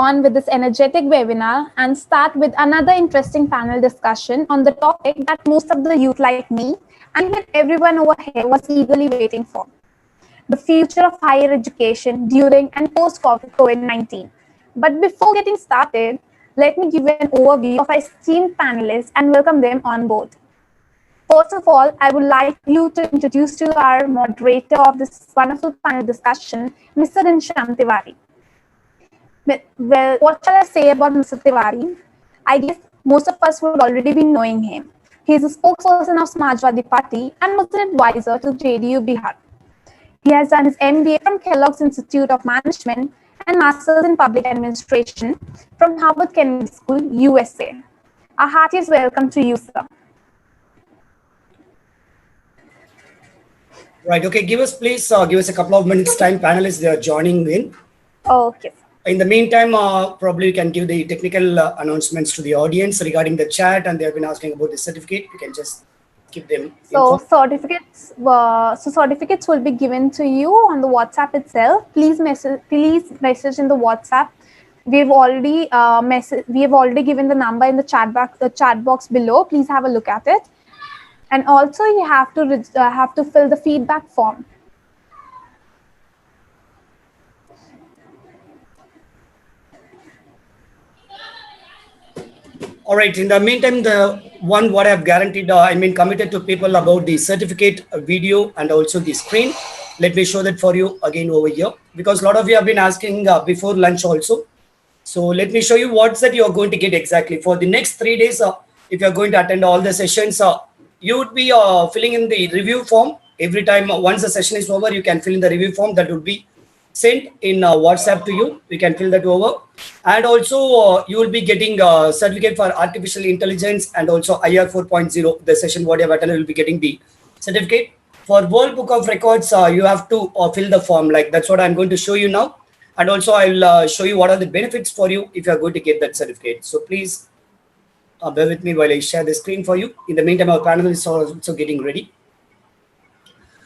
on with this energetic webinar and start with another interesting panel discussion on the topic that most of the youth like me and even everyone over here was eagerly waiting for: the future of higher education during and post-COVID-19. But before getting started, let me give you an overview of our esteemed panelists and welcome them on board. First of all, I would like you to introduce to our moderator of this wonderful panel discussion, Mr. Ghanshyam Tiwari. Well, what shall I say about Mr. Tiwari? I guess most of us would already be knowing him. He is a spokesperson of Samajwadi Party and was an advisor to JDU Bihar. He has done his MBA from Kellogg's Institute of Management and Masters in Public Administration from Harvard Kennedy School, USA. Our heartiest welcome to you, sir. Right. Okay. Give us a couple of minutes time. Panelists, they are joining in. Okay. In the meantime, probably you can give the technical announcements to the audience regarding the chat, and they have been asking about the certificate. You can just keep them. So certificates will be given to you on the WhatsApp itself. Please message in the WhatsApp. We have already given the number in the chat box below. Please have a look at it. And also, you have to fill the feedback form. All right. In the meantime, what I have guaranteed, committed to people about the certificate video and also the screen. Let me show that for you again over here, because a lot of you have been asking before lunch also. So let me show you what's that you are going to get exactly for the next 3 days. If you are going to attend all the sessions, you would be filling in the review form every time. Once the session is over, you can fill in the review form that would be sent in WhatsApp to you. You can fill that over, and also you will be getting a certificate for artificial intelligence and also IR 4.0. The session what you have attended will be getting the certificate. For World Book of Records, you have to fill the form. Like that's what I'm going to show you now, and also I'll show you what are the benefits for you if you are going to get that certificate. So please bear with me while I share the screen for you. In the meantime, our panel is also getting ready.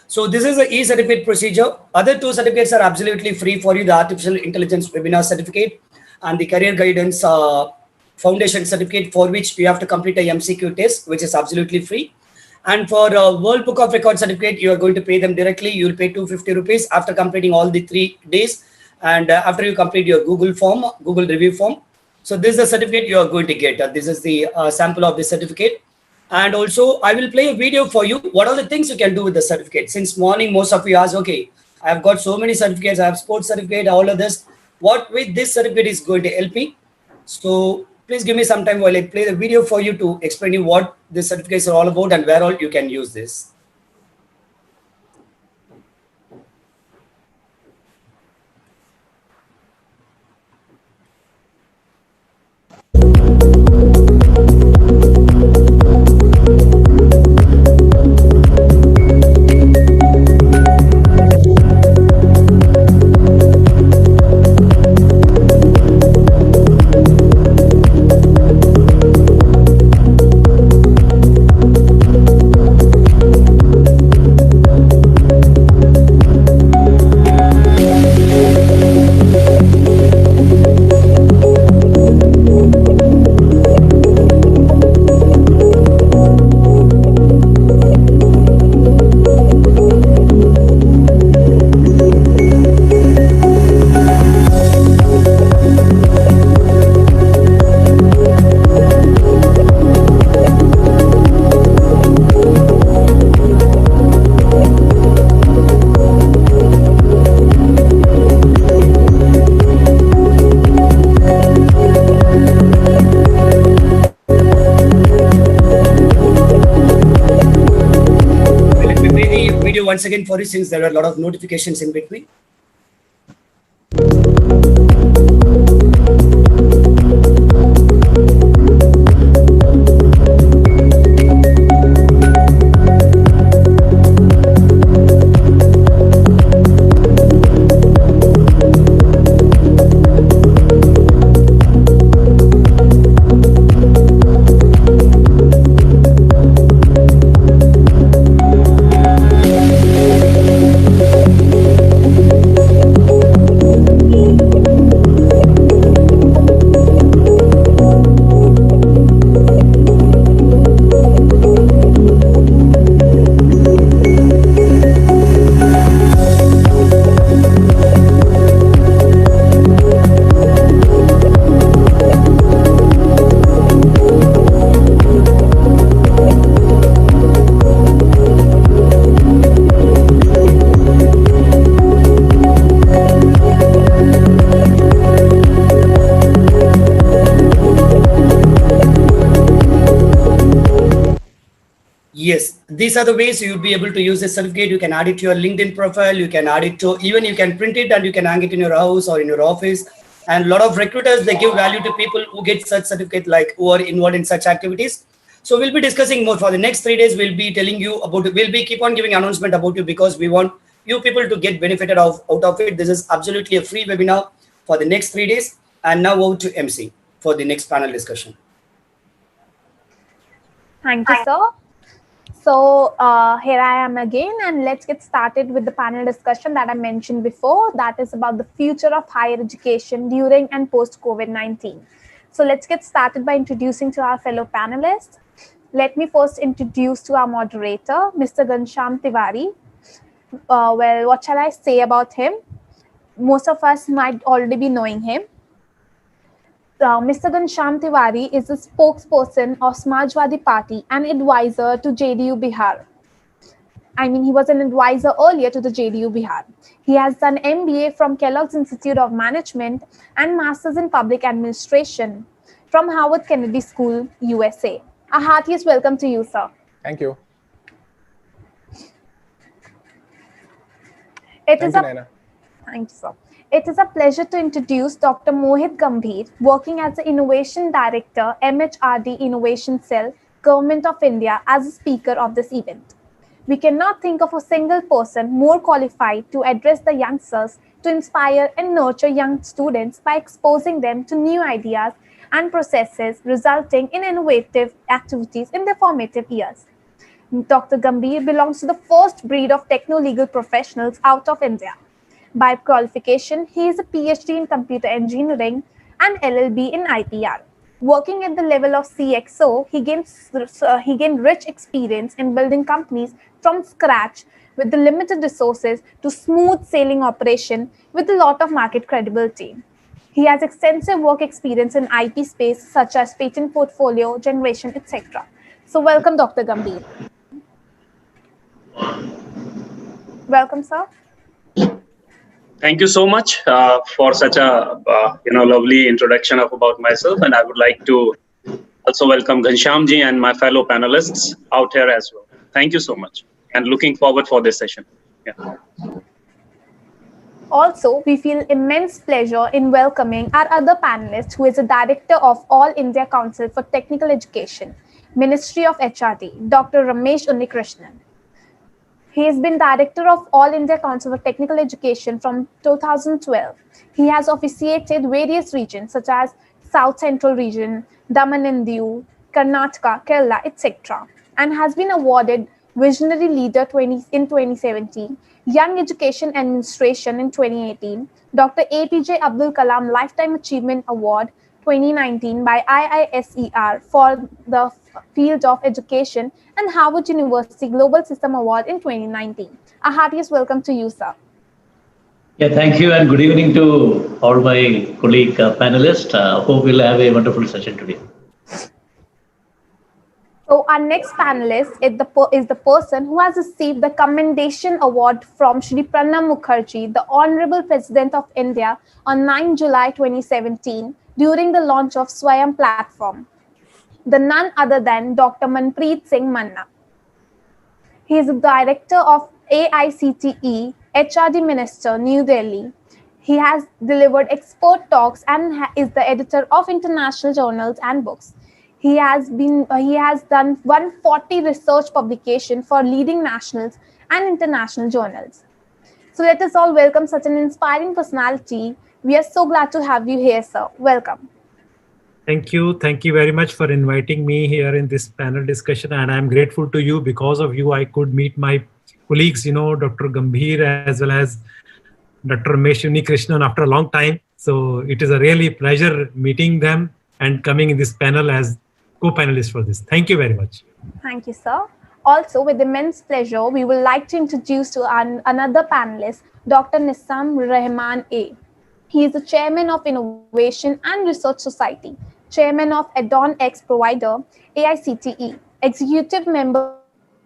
So this is the e-certificate procedure. Other two certificates are absolutely free for you: the Artificial Intelligence Webinar Certificate and the Career Guidance Foundation Certificate, for which you have to complete a MCQ test, which is absolutely free. And for World Book of Records Certificate, you are going to pay them directly. You will pay 250 rupees after completing all the 3 days, and after you complete your Google review form. So this is the certificate you are going to get. This is the sample of the certificate. And also I will play a video for you. What are the things you can do with the certificate? Since morning, most of you asked, okay, I've got so many certificates. I have sports certificate, all of this. What with this certificate is going to help me? So please give me some time while I play the video for you to explain you what these certificates are all about and where all you can use this. Once again for you, since there are a lot of notifications in between. Yes, these are the ways you'll be able to use this certificate. You can add it to your LinkedIn profile. You can add it to, even you can print it and you can hang it in your house or in your office. And a lot of recruiters, they give value to people who get such certificate, like who are involved in such activities. So we'll be discussing more for the next 3 days. We'll be telling you about it. We'll be keep on giving announcement about you because we want you people to get benefited out of it. This is absolutely a free webinar for the next 3 days. And now over to MC for the next panel discussion. Thank you, sir. So here I am again, and let's get started with the panel discussion that I mentioned before. That is about the future of higher education during and post COVID-19. So let's get started by introducing to our fellow panelists. Let me first introduce to our moderator, Mr. Ghanshyam Tiwari. Well, what shall I say about him? Most of us might already be knowing him. Mr. Ghanshyam Tiwari is a spokesperson of Samajwadi Party and advisor to JDU Bihar. I mean, he was an advisor earlier to the JDU Bihar. He has done MBA from Kellogg's Institute of Management and Masters in Public Administration from Howard Kennedy School, USA. A heartiest welcome to you, sir. Thank you. Thank you, sir. It is a pleasure to introduce Dr. Mohit Gambhir, working as the Innovation Director, MHRD Innovation Cell, Government of India, as a speaker of this event. We cannot think of a single person more qualified to address the youngsters, to inspire and nurture young students by exposing them to new ideas and processes, resulting in innovative activities in their formative years. Dr. Gambhir belongs to the first breed of techno-legal professionals out of India. By qualification, he is a PhD in computer engineering and LLB in IPR. Working at the level of CXO, he gained rich experience in building companies from scratch with the limited resources to smooth sailing operation with a lot of market credibility. He has extensive work experience in IP space such as patent portfolio, generation, etc. So welcome, Dr. Gambhir. Welcome, sir. Thank you so much for such a lovely introduction about myself, and I would like to also welcome Ghanshyam ji and my fellow panelists out here as well. Thank you so much, and looking forward for this session. Yeah. Also, we feel immense pleasure in welcoming our other panelist, who is the Director of All India Council for Technical Education, Ministry of HRD, Dr. Ramesh Unnikrishnan. He has been Director of All India Council for Technical Education from 2012. He has officiated various regions such as South Central Region, Daman and Diu, Karnataka, Kerala, etc. and has been awarded Visionary Leader in 2017, Young Education Administration in 2018, Dr. APJ Abdul Kalam Lifetime Achievement Award 2019 by IISER for the field of education, and Harvard University Global System Award in 2019. A heartiest welcome to you, sir. Yeah, thank you, and good evening to all my colleague panelists. Hope we'll have a wonderful session today. So our next panelist is the person who has received the Commendation Award from Shri Pranab Mukherjee, the Honorable President of India, on 9 July 2017 during the launch of Swayam platform. The none other than Dr. Manpreet Singh Manna. He is the Director of AICTE, HRD Minister, New Delhi. He has delivered expert talks and is the editor of international journals and books. He has done 140 research publications for leading nationals and international journals. So let us all welcome such an inspiring personality. We are so glad to have you here, sir. Welcome. Thank you. Thank you very much for inviting me here in this panel discussion. And I'm grateful to you. Because of you, I could meet my colleagues, Dr. Gambhir as well as Dr. Ramesh Unnikrishnan after a long time. So it is a really pleasure meeting them and coming in this panel as co-panelists for this. Thank you very much. Thank you, sir. Also, with immense pleasure, we would like to introduce to another panelist, Dr. Nissam Rahman A. He is the Chairman of Innovation and Research Society, Chairman of Addon X Provider, AICTE, Executive Member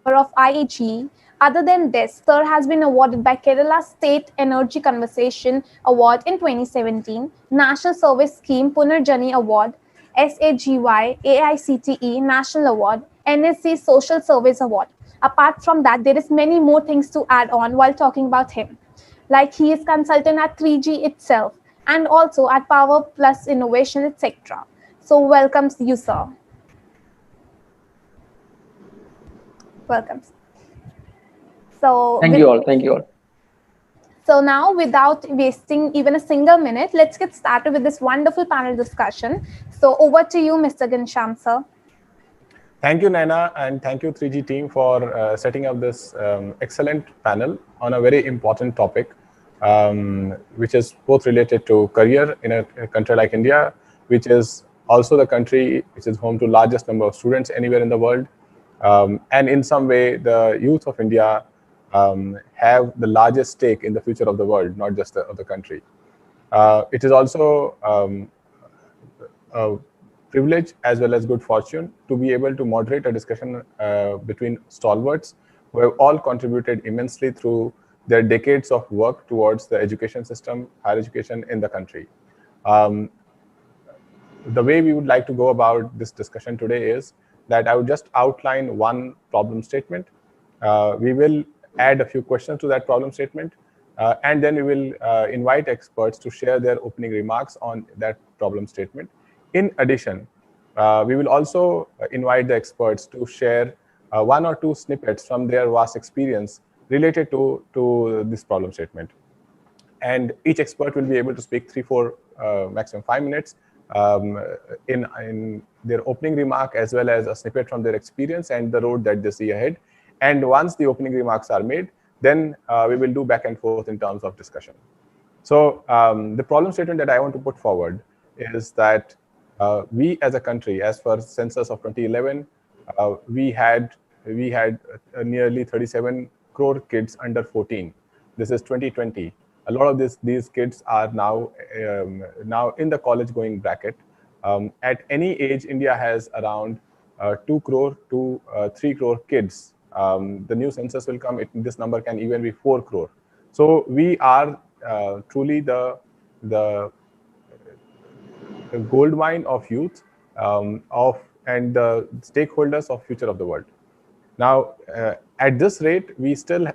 of IAGE. Other than this, Sir has been awarded by Kerala State Energy Conversation Award in 2017, National Service Scheme Punarjani Award, SAGY AICTE National Award, NSC Social Service Award. Apart from that, there is many more things to add on while talking about him. Like he is consultant at 3G itself and also at Power Plus Innovation, etc. So welcomes you, sir. Welcome. So Thank you all. Thank you all. So now, without wasting even a single minute, let's get started with this wonderful panel discussion. So over to you, Mr. Ghanshyam, sir. Thank you, Naina, and thank you, 3G team, for setting up this excellent panel on a very important topic, which is both related to career in a country like India, which is also the country which is home to largest number of students anywhere in the world. And in some way, the youth of India have the largest stake in the future of the world, not just of the country. It is also a privilege as well as good fortune to be able to moderate a discussion between stalwarts who have all contributed immensely through their decades of work towards the education system, higher education in the country. The way we would like to go about this discussion today is that I would just outline one problem statement. We will add a few questions to that problem statement, and then we will invite experts to share their opening remarks on that problem statement. In addition, we will also invite the experts to share one or two snippets from their vast experience related to this problem statement. And each expert will be able to speak 3-4, maximum 5 minutes in their opening remark, as well as a snippet from their experience and the road that they see ahead. And once the opening remarks are made, then we will do back and forth in terms of discussion. So the problem statement that I want to put forward is that we as a country, as per census of 2011, we had nearly 37 crore kids under 14. This is 2020. A lot of these kids are now in the college going bracket. At any age, India has around 2 crore to 3 crore kids. The new census will come. This number can even be 4 crore. So we are truly the gold mine of youth and the stakeholders of future of the world. Now, at this rate, we still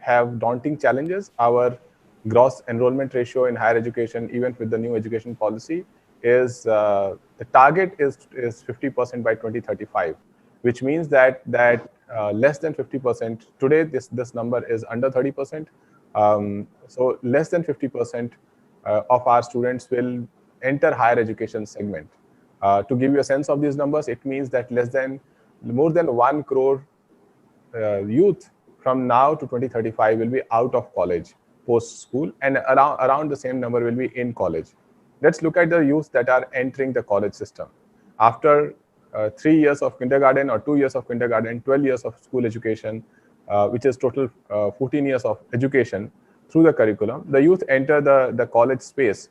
have daunting challenges. Our gross enrollment ratio in higher education, even with the new education policy, is the target is 50% by 2035, which means that less than 50%. Today, this number is under 30%. So less than 50% of our students will enter higher education segment. To give you a sense of these numbers, it means that more than 1 crore youth from now to 2035 will be out of college post school, and around the same number will be in college. Let's look at the youth that are entering the college system. After 3 years of kindergarten or 2 years of kindergarten, 12 years of school education, which is total 14 years of education through the curriculum, the youth enter the college space.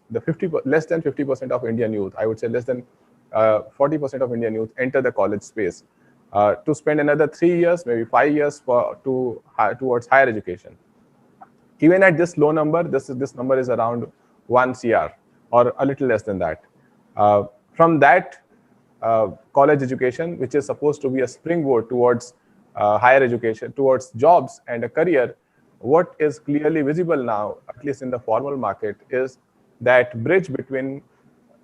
Less than 50% of Indian youth, I would say less than 40% of Indian youth enter the college space to spend another 3 years, maybe 5 years towards higher education. Even at this low number, this number is around 1 CR or a little less than that. From that college education, which is supposed to be a springboard towards higher education, towards jobs and a career, what is clearly visible now, at least in the formal market, is that bridge between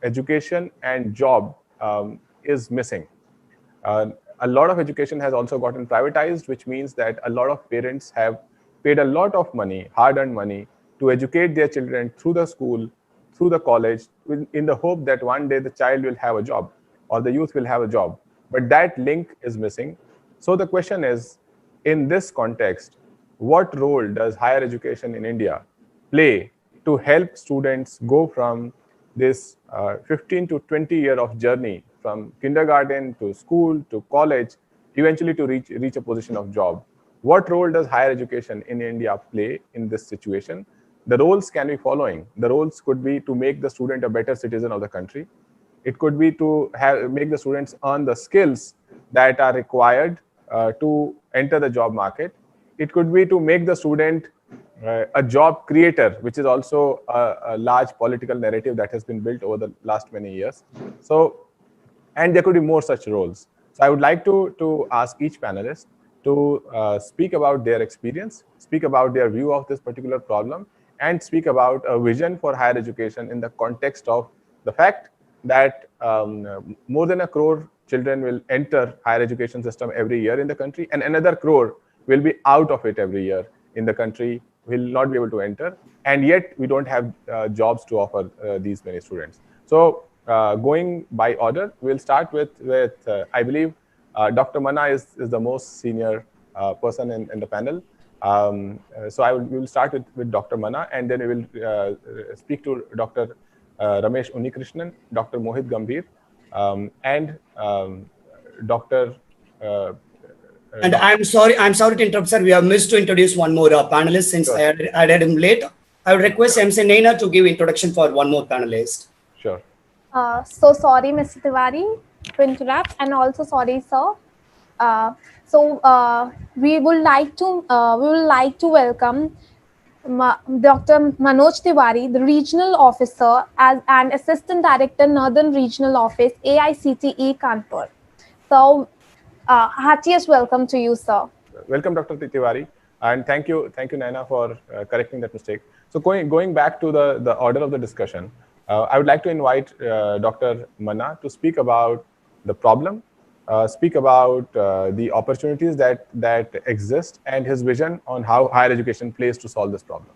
education and job is missing. A lot of education has also gotten privatized, which means that a lot of parents have paid a lot of money, hard-earned money, to educate their children through the school, through the college, in the hope that one day the child will have a job or the youth will have a job. But that link is missing. So the question is, in this context, what role does higher education in India play to help students go from this 15 to 20 year of journey from kindergarten to school to college, eventually to reach a position of job? What role does higher education in India play in this situation? The roles can be following. The roles could be to make the student a better citizen of the country. It could be to make the students earn the skills that are required to enter the job market. It could be to make the student a job creator, which is also a large political narrative that has been built over the last many years. So, and there could be more such roles. So I would like to ask each panelist to speak about their experience, speak about their view of this particular problem, and speak about a vision for higher education in the context of the fact that more than 1 crore children will enter higher education system every year in the country, and another crore will be out of it every year in the country, will not be able to enter, and yet we don't have jobs to offer these many students. So going by order, we'll start with I believe Dr. Manna is the most senior person in the panel. So we will start with Dr. Manna, and then we will speak to Dr. Ramesh Unnikrishnan, Dr. Mohit Gambhir, and Dr. And I'm sorry to interrupt, sir. We have missed to introduce one more panelist since Sure. I added him late. I would request MC Naina to give introduction for one more panelist. Sure. So sorry, Mr. Tiwari, to interrupt, and also sorry, sir. We would like to welcome Dr. Manoj Tiwari, the Regional Officer as an Assistant Director, Northern Regional Office, AICTE Kanpur. So, heartiest welcome to you, sir. Welcome, Dr. Tiwari, and thank you, Naina, for correcting that mistake. So going back to the order of the discussion, I would like to invite Dr. Manna to speak about the problem, speak about the opportunities that exist, and his vision on how higher education plays to solve this problem.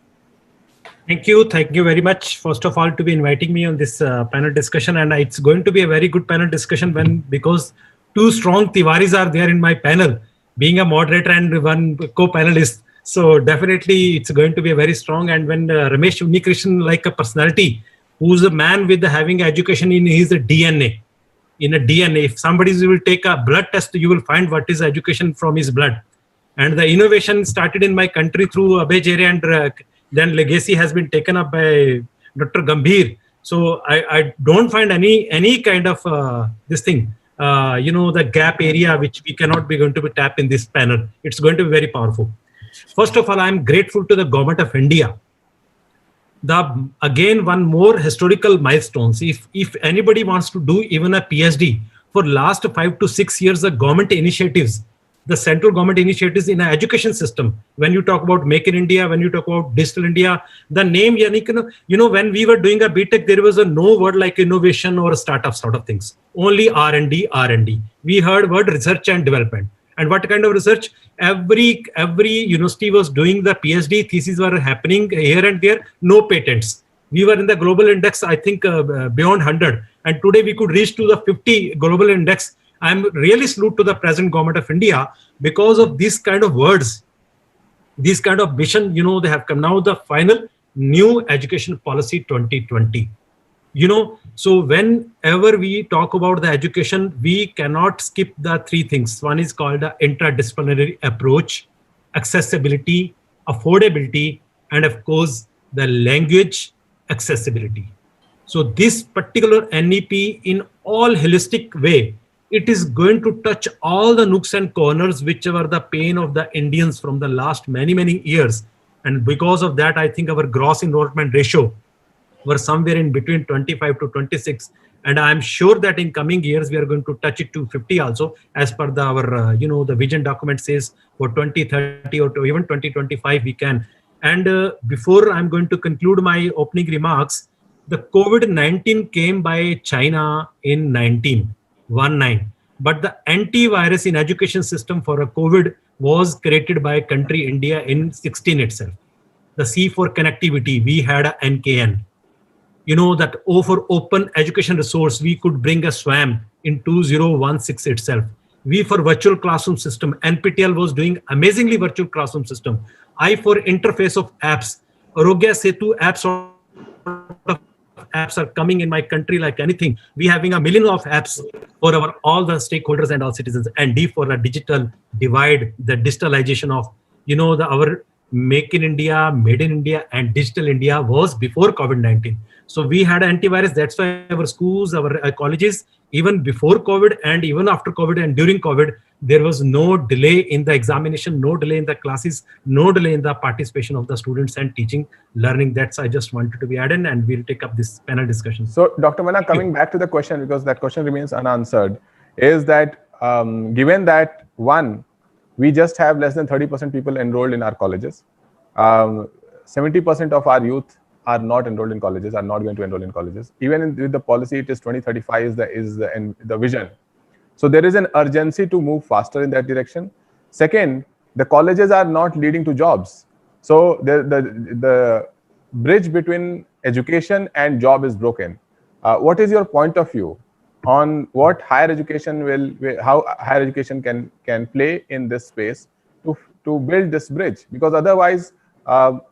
Thank you very much, first of all, to be inviting me on this panel discussion, and it's going to be a very good panel discussion because two strong Tiwaris are there in my panel, being a moderator and one co-panelist. So definitely it's going to be a very strong. And when Ramesh Unnikrishnan, like a personality, who's a man with having education in his DNA, if somebody will take a blood test, you will find what is education from his blood. And the innovation started in my country through Abhay Jere, and then legacy has been taken up by Dr. Gambhir. So I don't find any kind of this thing. The gap area which we cannot be going to be tapped in this panel. It's going to be very powerful. First of all, I'm grateful to the government of India. Again, one more historical milestones. If anybody wants to do even a PhD, for last 5 to 6 years, the government initiatives, the central government initiatives in an education system, when you talk about Make in India, when you talk about Digital India, the name, when we were doing a BTech, there was no word like innovation or startup sort of things. Only R&D. We heard word research and development. And what kind of research? Every university was doing the PhD, theses were happening here and there, no patents. We were in the global index, I think beyond 100. And today we could reach to the 50 global index. I'm really salute to the present government of India because of these kind of words, these kind of vision, they have come. Now the final new education policy 2020. So whenever we talk about the education, we cannot skip the three things. One is called the interdisciplinary approach, accessibility, affordability, and of course, the language accessibility. So this particular NEP in all holistic way, it is going to touch all the nooks and corners, which were the pain of the Indians from the last many years. And because of that, I think our gross enrollment ratio were somewhere in between 25 to 26. And I'm sure that in coming years, we are going to touch it to 50 also, as per our, the vision document says for 2030 or even 2025, we can. And before I'm going to conclude my opening remarks, the COVID-19 came by China in 1919, but the antivirus in education system for a COVID was created by country India in 16 itself. The C for connectivity, we had a NKN. That O for open education resource, we could bring a SWAM in 2016 itself. V for virtual classroom system, NPTEL was doing amazingly virtual classroom system. I for interface of apps, Arogya Setu apps are coming in my country like anything. We having 1 million of apps for all the stakeholders and all citizens. And D for the digital divide, the digitalization of, our Make in India, Made in India, and Digital India was before COVID-19. So we had antivirus. That's why our schools, our colleges, even before COVID and even after COVID and during COVID, there was no delay in the examination, no delay in the classes, no delay in the participation of the students and teaching, learning. That's I just wanted to be added, and we'll take up this panel discussion. So Dr. Manna, coming back to the question, because that question remains unanswered, is that given that one, we just have less than 30% people enrolled in our colleges. 70% of our youth are not enrolled in colleges, are not going to enroll in colleges. Even with the policy, it is 2035 is the vision. So there is an urgency to move faster in that direction. Second, the colleges are not leading to jobs. So the bridge between education and job is broken. What is your point of view on what higher education how higher education can play in this space to build this bridge? Because otherwise,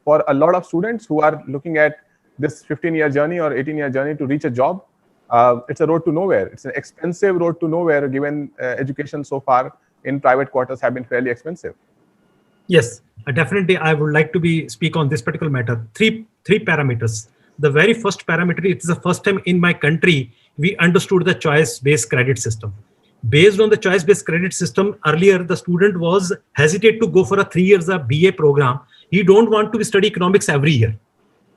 for a lot of students who are looking at this 15-year journey or 18-year journey to reach a job, it's a road to nowhere. It's an expensive road to nowhere, given education so far in private quarters have been fairly expensive. Yes, definitely. I would like to speak on this particular matter. Three parameters. The very first parameter, it is the first time in my country we understood the choice-based credit system. Based on the choice-based credit system, earlier the student was hesitant to go for a 3 years BA program. He don't want to study economics every year.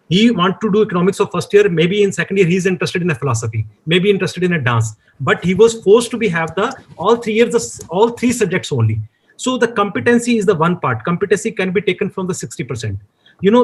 He want to do economics of first year. Maybe in second year he's interested in a philosophy. Maybe interested in a dance. But he was forced to have all 3 years, all 3 subjects only. So the competency is the one part. Competency can be taken from the 60%.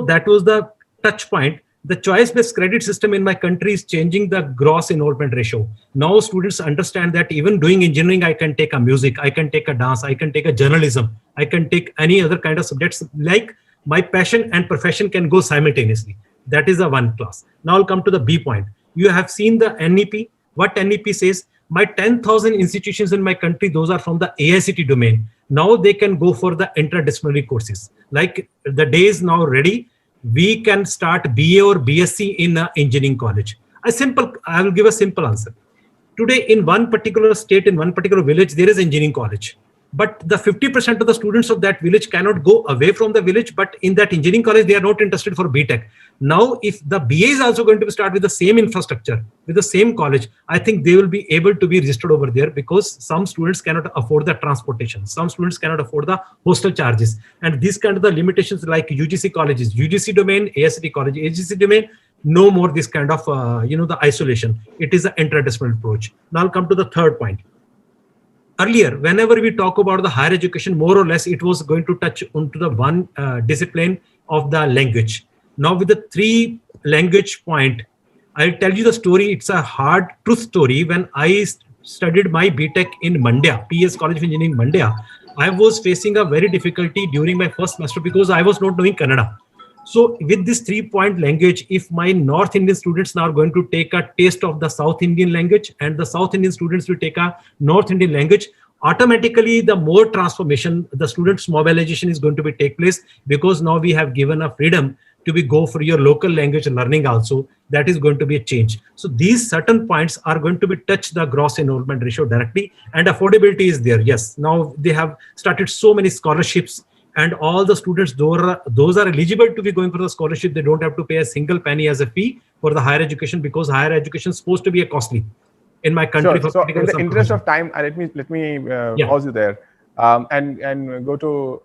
That was the touch point. The choice-based credit system in my country is changing the gross enrollment ratio. Now students understand that even doing engineering, I can take a music, I can take a dance, I can take a journalism, I can take any other kind of subjects. Like my passion and profession can go simultaneously. That is the one class. Now I'll come to the B point. You have seen the NEP. What NEP says, my 10,000 institutions in my country, those are from the AICT domain. Now they can go for the interdisciplinary courses. Like the day is now ready. We can start BA or BSc in an engineering college. I will give a simple answer. Today, in one particular state, in one particular village, there is engineering college. But the 50% of the students of that village cannot go away from the village, but in that engineering college, they are not interested for BTech. Now, if the BA is also going to start with the same infrastructure, with the same college, I think they will be able to be registered over there, because some students cannot afford the transportation. Some students cannot afford the hostel charges. And these kind of the limitations like UGC colleges, UGC domain, AICT college, AGC domain, no more this kind of, the isolation. It is an interdisciplinary approach. Now I'll come to the third point. Earlier, whenever we talk about the higher education, more or less, it was going to touch onto the one discipline of the language. Now with the 3 language point, I'll tell you the story. It's a hard truth story. When I studied my BTech in Mandya, PS College of Engineering, Mandya, I was facing a very difficulty during my first semester because I was not knowing Kannada. So with this 3-point language, if my North Indian students now are going to take a taste of the South Indian language and the South Indian students will take a North Indian language, automatically the more transformation, the students' mobilization is going to take place, because now we have given a freedom to go for your local language learning also. That is going to be a change. So these certain points are going to touch the gross enrollment ratio directly, and affordability is there. Yes, now they have started so many scholarships, and all the students, those are eligible to be going for the scholarship. They don't have to pay a single penny as a fee for the higher education, because higher education is supposed to be a costly in my country. Sure. So in the interest of time, let me pause you there and go to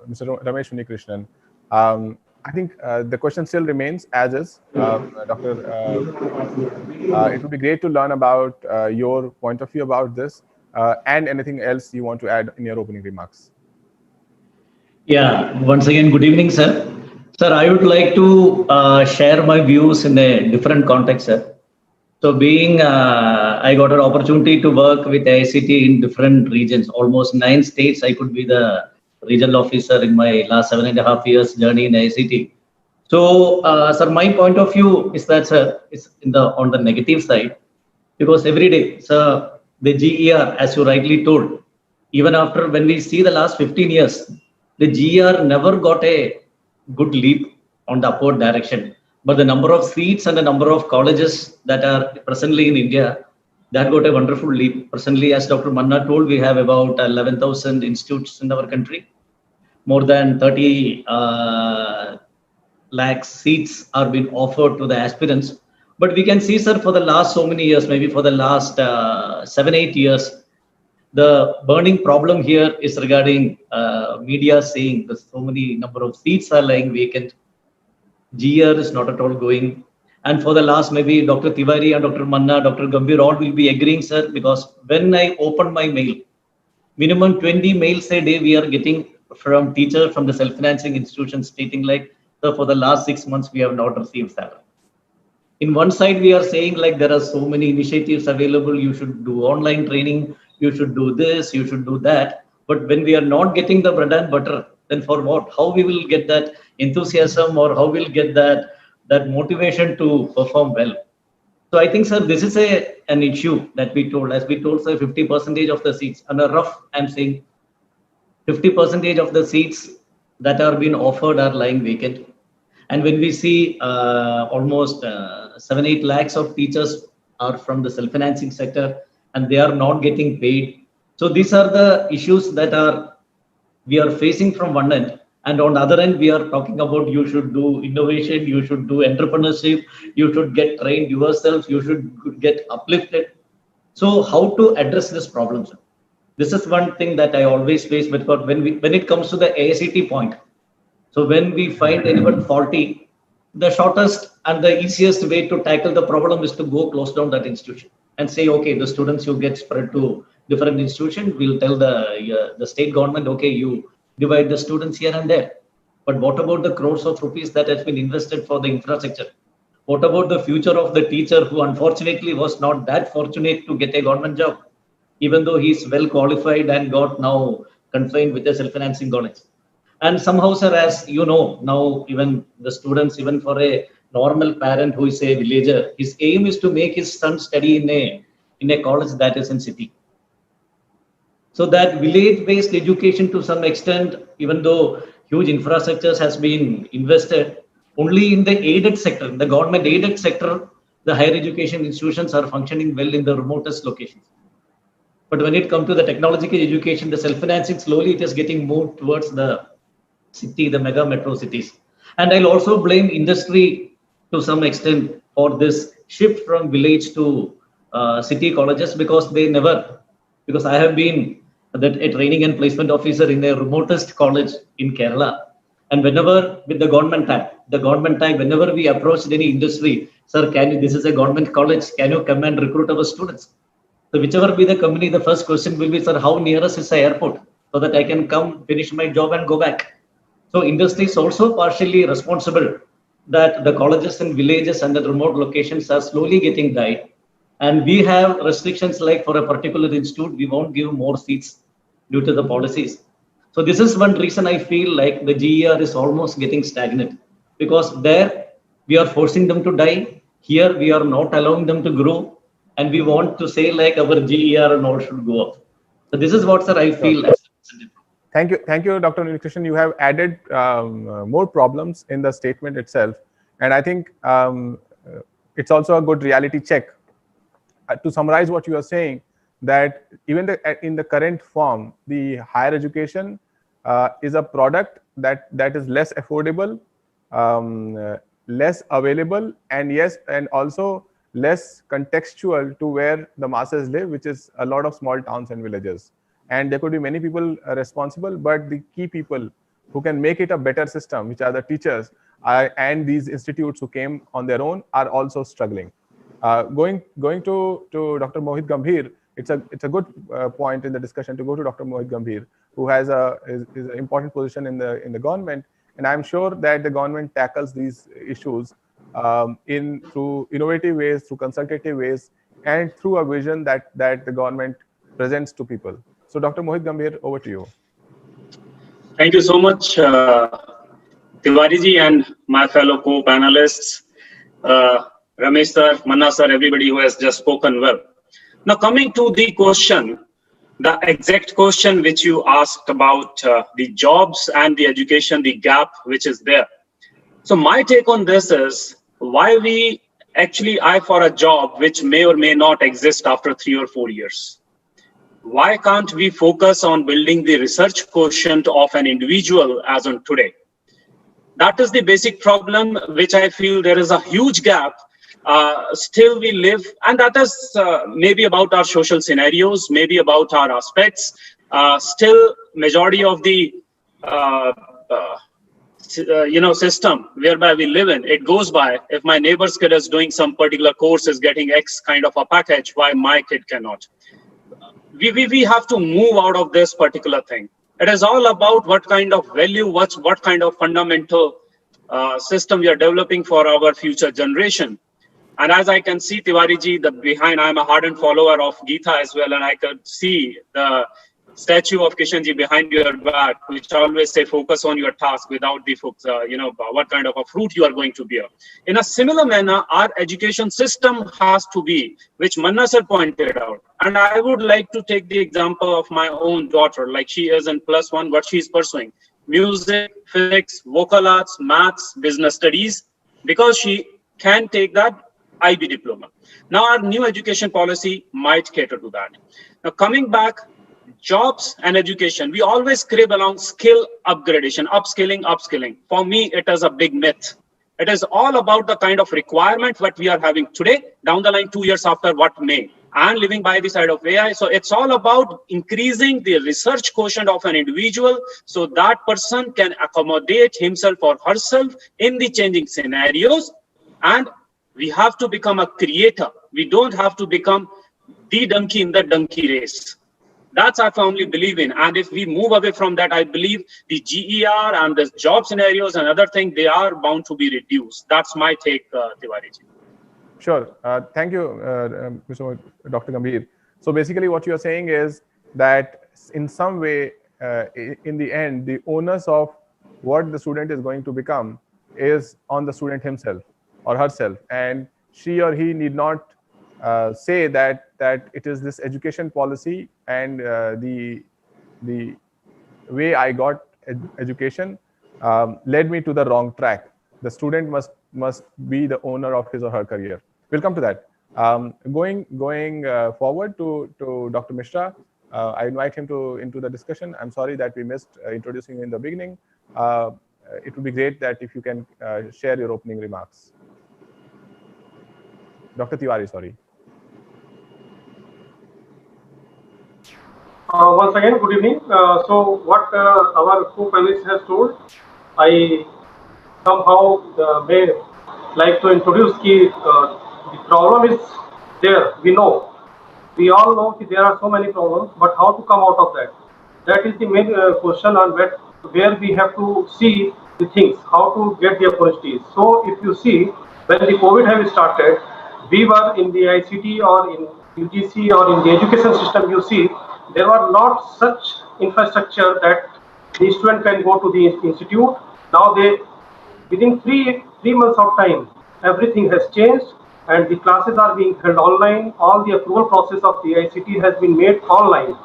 Mr. Ramesh Unnikrishnan. I think the question still remains as is. Doctor, it would be great to learn about your point of view about this and anything else you want to add in your opening remarks. Yeah, once again, good evening, sir. Sir, I would like to share my views in a different context, sir. So being, I got an opportunity to work with AICT in different regions, almost 9 states. I could be the regional officer in my last 7.5 years journey in AICT. So, sir, my point of view is that, sir, it's on the negative side, because every day, sir, the GER, as you rightly told, even after when we see the last 15 years, the GER never got a good leap on the upward direction. But the number of seats and the number of colleges that are presently in India, that got a wonderful leap. Presently, as Dr. Manna told, we have about 11,000 institutes in our country. More than 30 lakh seats are being offered to the aspirants. But we can see, sir, for the last so many years, maybe for the last 7-8 years, the burning problem here is regarding media saying that so many number of seats are lying vacant. GER is not at all going. And for the last, maybe Dr. Tiwari and Dr. Manna, Dr. Gambhir, all will be agreeing, sir, because when I opened my mail, minimum 20 mails a day we are getting from teachers from the self-financing institutions stating like, so for the last 6 months, we have not received salary. In one side, we are saying like there are so many initiatives available. You should do online training. You should do this. You should do that. But when we are not getting the bread and butter, then for what? How we will get that enthusiasm, or how we'll get that motivation to perform well? So I think, sir, this is an issue that we told, as we told, sir, 50% of the seats, on a rough, I'm saying 50% of the seats that are being offered are lying vacant. And when we see almost 7-8 lakhs of teachers are from the self-financing sector and they are not getting paid. So these are the issues that we are facing from one end. And on the other end, we are talking about you should do innovation, you should do entrepreneurship, you should get trained yourself, you should get uplifted. So how to address this problem, sir? This is one thing that I always face, because when it comes to the AICTE point, so when we find anyone faulty, the shortest and the easiest way to tackle the problem is to go close down that institution and say, okay, the students you get spread to different institutions, we'll tell the state government, okay, you divide the students here and there. But what about the crores of rupees that has been invested for the infrastructure? What about the future of the teacher who unfortunately was not that fortunate to get a government job, even though he's well qualified and got now confined with a self-financing college? And somehow, sir, as you know, now even the students, even for a normal parent who is a villager, his aim is to make his son study in a college that is in city. So that village-based education to some extent, even though huge infrastructures has been invested, only in the aided sector, the government aided sector, the higher education institutions are functioning well in the remotest locations. But when it comes to the technological education, the self-financing, slowly it is getting moved towards the city, the mega metro cities. And I'll also blame industry to some extent for this shift from village to city colleges, because I have been a training and placement officer in the remotest college in Kerala. And whenever with the government tag, whenever we approached any industry, sir, this is a government college, can you come and recruit our students? So whichever be the company, the first question will be, sir, how near us is the airport so that I can come finish my job and go back? So industry is also partially responsible that the colleges in villages and the remote locations are slowly getting died. And we have restrictions like for a particular institute, we won't give more seats due to the policies. So this is one reason I feel like the GER is almost getting stagnant, because there we are forcing them to die. Here we are not allowing them to grow. And we want to say like our GER and all should go up. So this is what, sir, I feel. Thank you, Dr. Unnikrishnan. You have added more problems in the statement itself. And I think it's also a good reality check. To summarize what you are saying, that even in the current form, the higher education is a product that is less affordable, less available, and also less contextual to where the masses live, which is a lot of small towns and villages. And there could be many people responsible, but the key people who can make it a better system, which are the teachers and these institutes who came on their own, are also struggling. Going to Dr. Mohit Gambhir, it's a good point in the discussion to go to Dr. Mohit Gambhir, who has is an important position in the government, and I'm sure that the government tackles these issues through innovative ways, through consultative ways, and through a vision that the government presents to people. So, Dr. Mohit Gambhir, over to you. Thank you so much, Tiwari ji, and my fellow co-panelists, Ramesh sir, Manna sir, everybody who has just spoken well. Now, coming to the question, the exact question which you asked about the jobs and the education, the gap which is there. So my take on this is why we actually eye for a job which may or may not exist after 3 or 4 years. Why can't we focus on building the research quotient of an individual as on today? That is the basic problem, which I feel there is a huge gap. Still we live, and that is maybe about our social scenarios, maybe about our aspects. Still majority of the system whereby we live in, it goes by, if my neighbor's kid is doing some particular course, is getting X kind of a package, why my kid cannot? we have to move out of this particular thing. It is all about what kind of value, what kind of fundamental system we are developing for our future generation. And as I can see, Tiwari ji, I'm a hardened follower of Gita as well, and I could see the statue of Kishan ji behind your back, which always say focus on your task without the what kind of a fruit you are going to bear. In a similar manner, our education system has to be, which Manna sir pointed out. And I would like to take the example of my own daughter, like she is in +1, what she is pursuing: music, physics, vocal arts, maths, business studies, because she can take that IB diploma. Now our new education policy might cater to that. Now coming back, jobs and education, we always crib along skill upgradation, upskilling. For me, it is a big myth. It is all about the kind of requirement what we are having today, down the line 2 years after what may, and living by the side of AI. So it's all about increasing the research quotient of an individual so that person can accommodate himself or herself in the changing scenarios. And we have to become a creator. We don't have to become the donkey in the donkey race. That's I firmly believe in. And if we move away from that, I believe the GER and the job scenarios and other things, they are bound to be reduced. That's my take, Tiwari ji. Sure. Thank you, Dr. Gambhir. So basically what you're saying is that in some way, in the end, the onus of what the student is going to become is on the student himself or herself. And she or he need not say that it is this education policy and the way I got education led me to the wrong track. The student must be the owner of his or her career. We'll come to that. Going forward to Dr. Mishra, I invite him into the discussion. I'm sorry that we missed introducing him in the beginning. It would be great that if you can share your opening remarks. Dr. Tiwari, sorry. Once again, good evening. So what our co-panelists has told, I somehow may like to introduce the problem is there. We all know that there are so many problems, but how to come out of that? That is the main question on where we have to see the things, how to get the opportunities. So if you see, when the COVID have started, we were in the ICT or in UGC or in the education system, you see, there were not such infrastructure that the student can go to the institute. Now within three months of time, everything has changed and the classes are being held online. All the approval process of the ICT has been made online.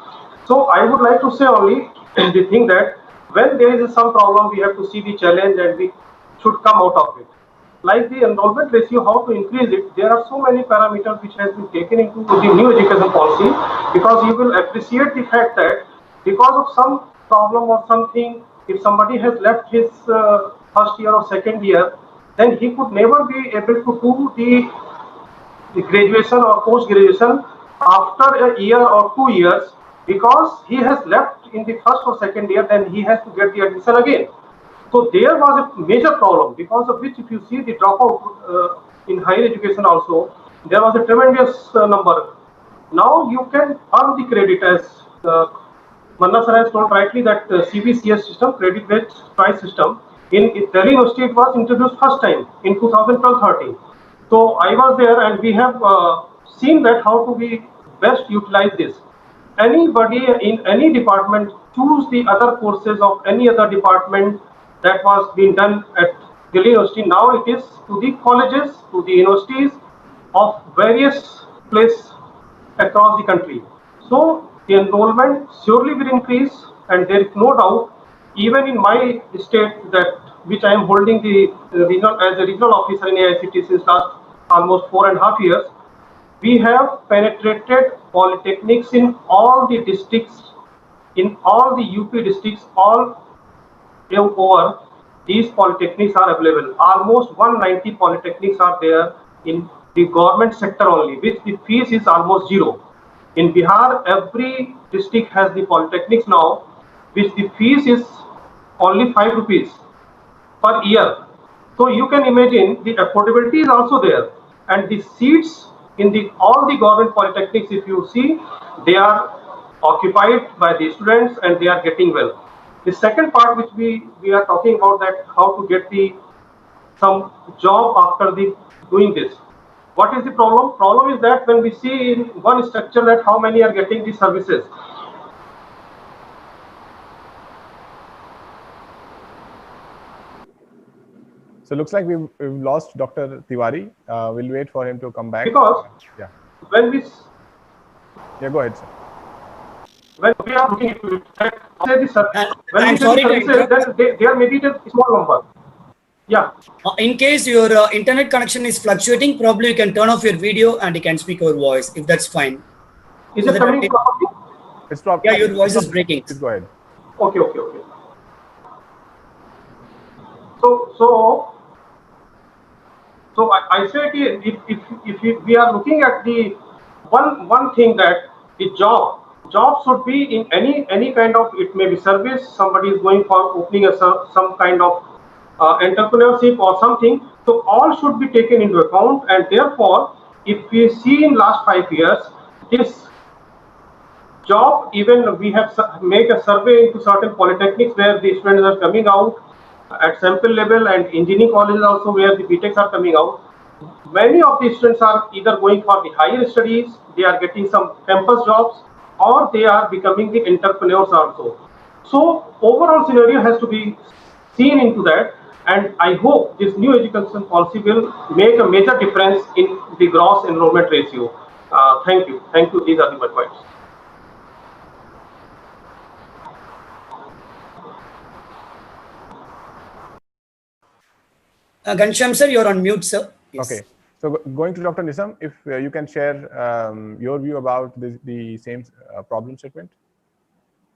So I would like to say only the thing that when there is some problem, we have to see the challenge and we should come out of it. Like the enrollment ratio, how to increase it, there are so many parameters which has been taken into the new education policy, because you will appreciate the fact that because of some problem or something, if somebody has left his first year or second year, then he could never be able to do the graduation or post-graduation after a year or 2 years, because he has left in the first or second year, then he has to get the admission again. So there was a major problem, because of which if you see the dropout in higher education also, there was a tremendous number. Now you can earn the credit, as Manna sir has told rightly, that CBCS system, credit-based price system, in Delhi University it was introduced first time in 2012-13. So I was there and we have seen that how to be best utilize this. Anybody in any department choose the other courses of any other department that was being done at Delhi University. Now it is to the colleges, to the universities of various places across the country. So the enrollment surely will increase, and there is no doubt, even in my state, that which I am holding the regional as a regional officer in AICT since last almost 4.5 years, we have penetrated polytechnics in all the districts, in all the UP districts, all over. These polytechnics are available. Almost 190 polytechnics are there in the government sector only, which the fees is almost zero. In Bihar, every district has the polytechnics now, which the fees is only 5 rupees per year. So you can imagine the affordability is also there, and the seats in all the government polytechnics, if you see, they are occupied by the students and they are getting well. The second part which we are talking about, that how to get some job after the doing this. What is the problem? Problem is that when we see in one structure that how many are getting the services. So looks like we've lost Dr. Tiwari. We'll wait for him to come back. Because yeah, when we go ahead, sir. When we are looking into it, say the service, when I'm we say sorry the to services, interrupt. then there may be a small number. Yeah. In case your internet connection is fluctuating, probably you can turn off your video and you can speak your voice, if that's fine. Is So it that coming properly? It's probably, yeah, your voice is breaking. Please go ahead. Okay. So I say if we are looking at the one thing, that the job should be in any kind of, it may be service, somebody is going for opening some kind of entrepreneurship or something. So all should be taken into account, and therefore if we see in last 5 years this job, even we have make a survey into certain polytechnics where the students are coming out at sample level, and engineering colleges also where the BTechs are coming out. Many of the students are either going for the higher studies, they are getting some campus jobs, or they are becoming the entrepreneurs also. So overall scenario has to be seen into that, and I hope this new education policy will make a major difference in the gross enrollment ratio. Thank you. These are my points. Ghanshyam sir, you're on mute, sir. Yes. Okay. So going to Dr. Nizam, if you can share your view about the same problem statement.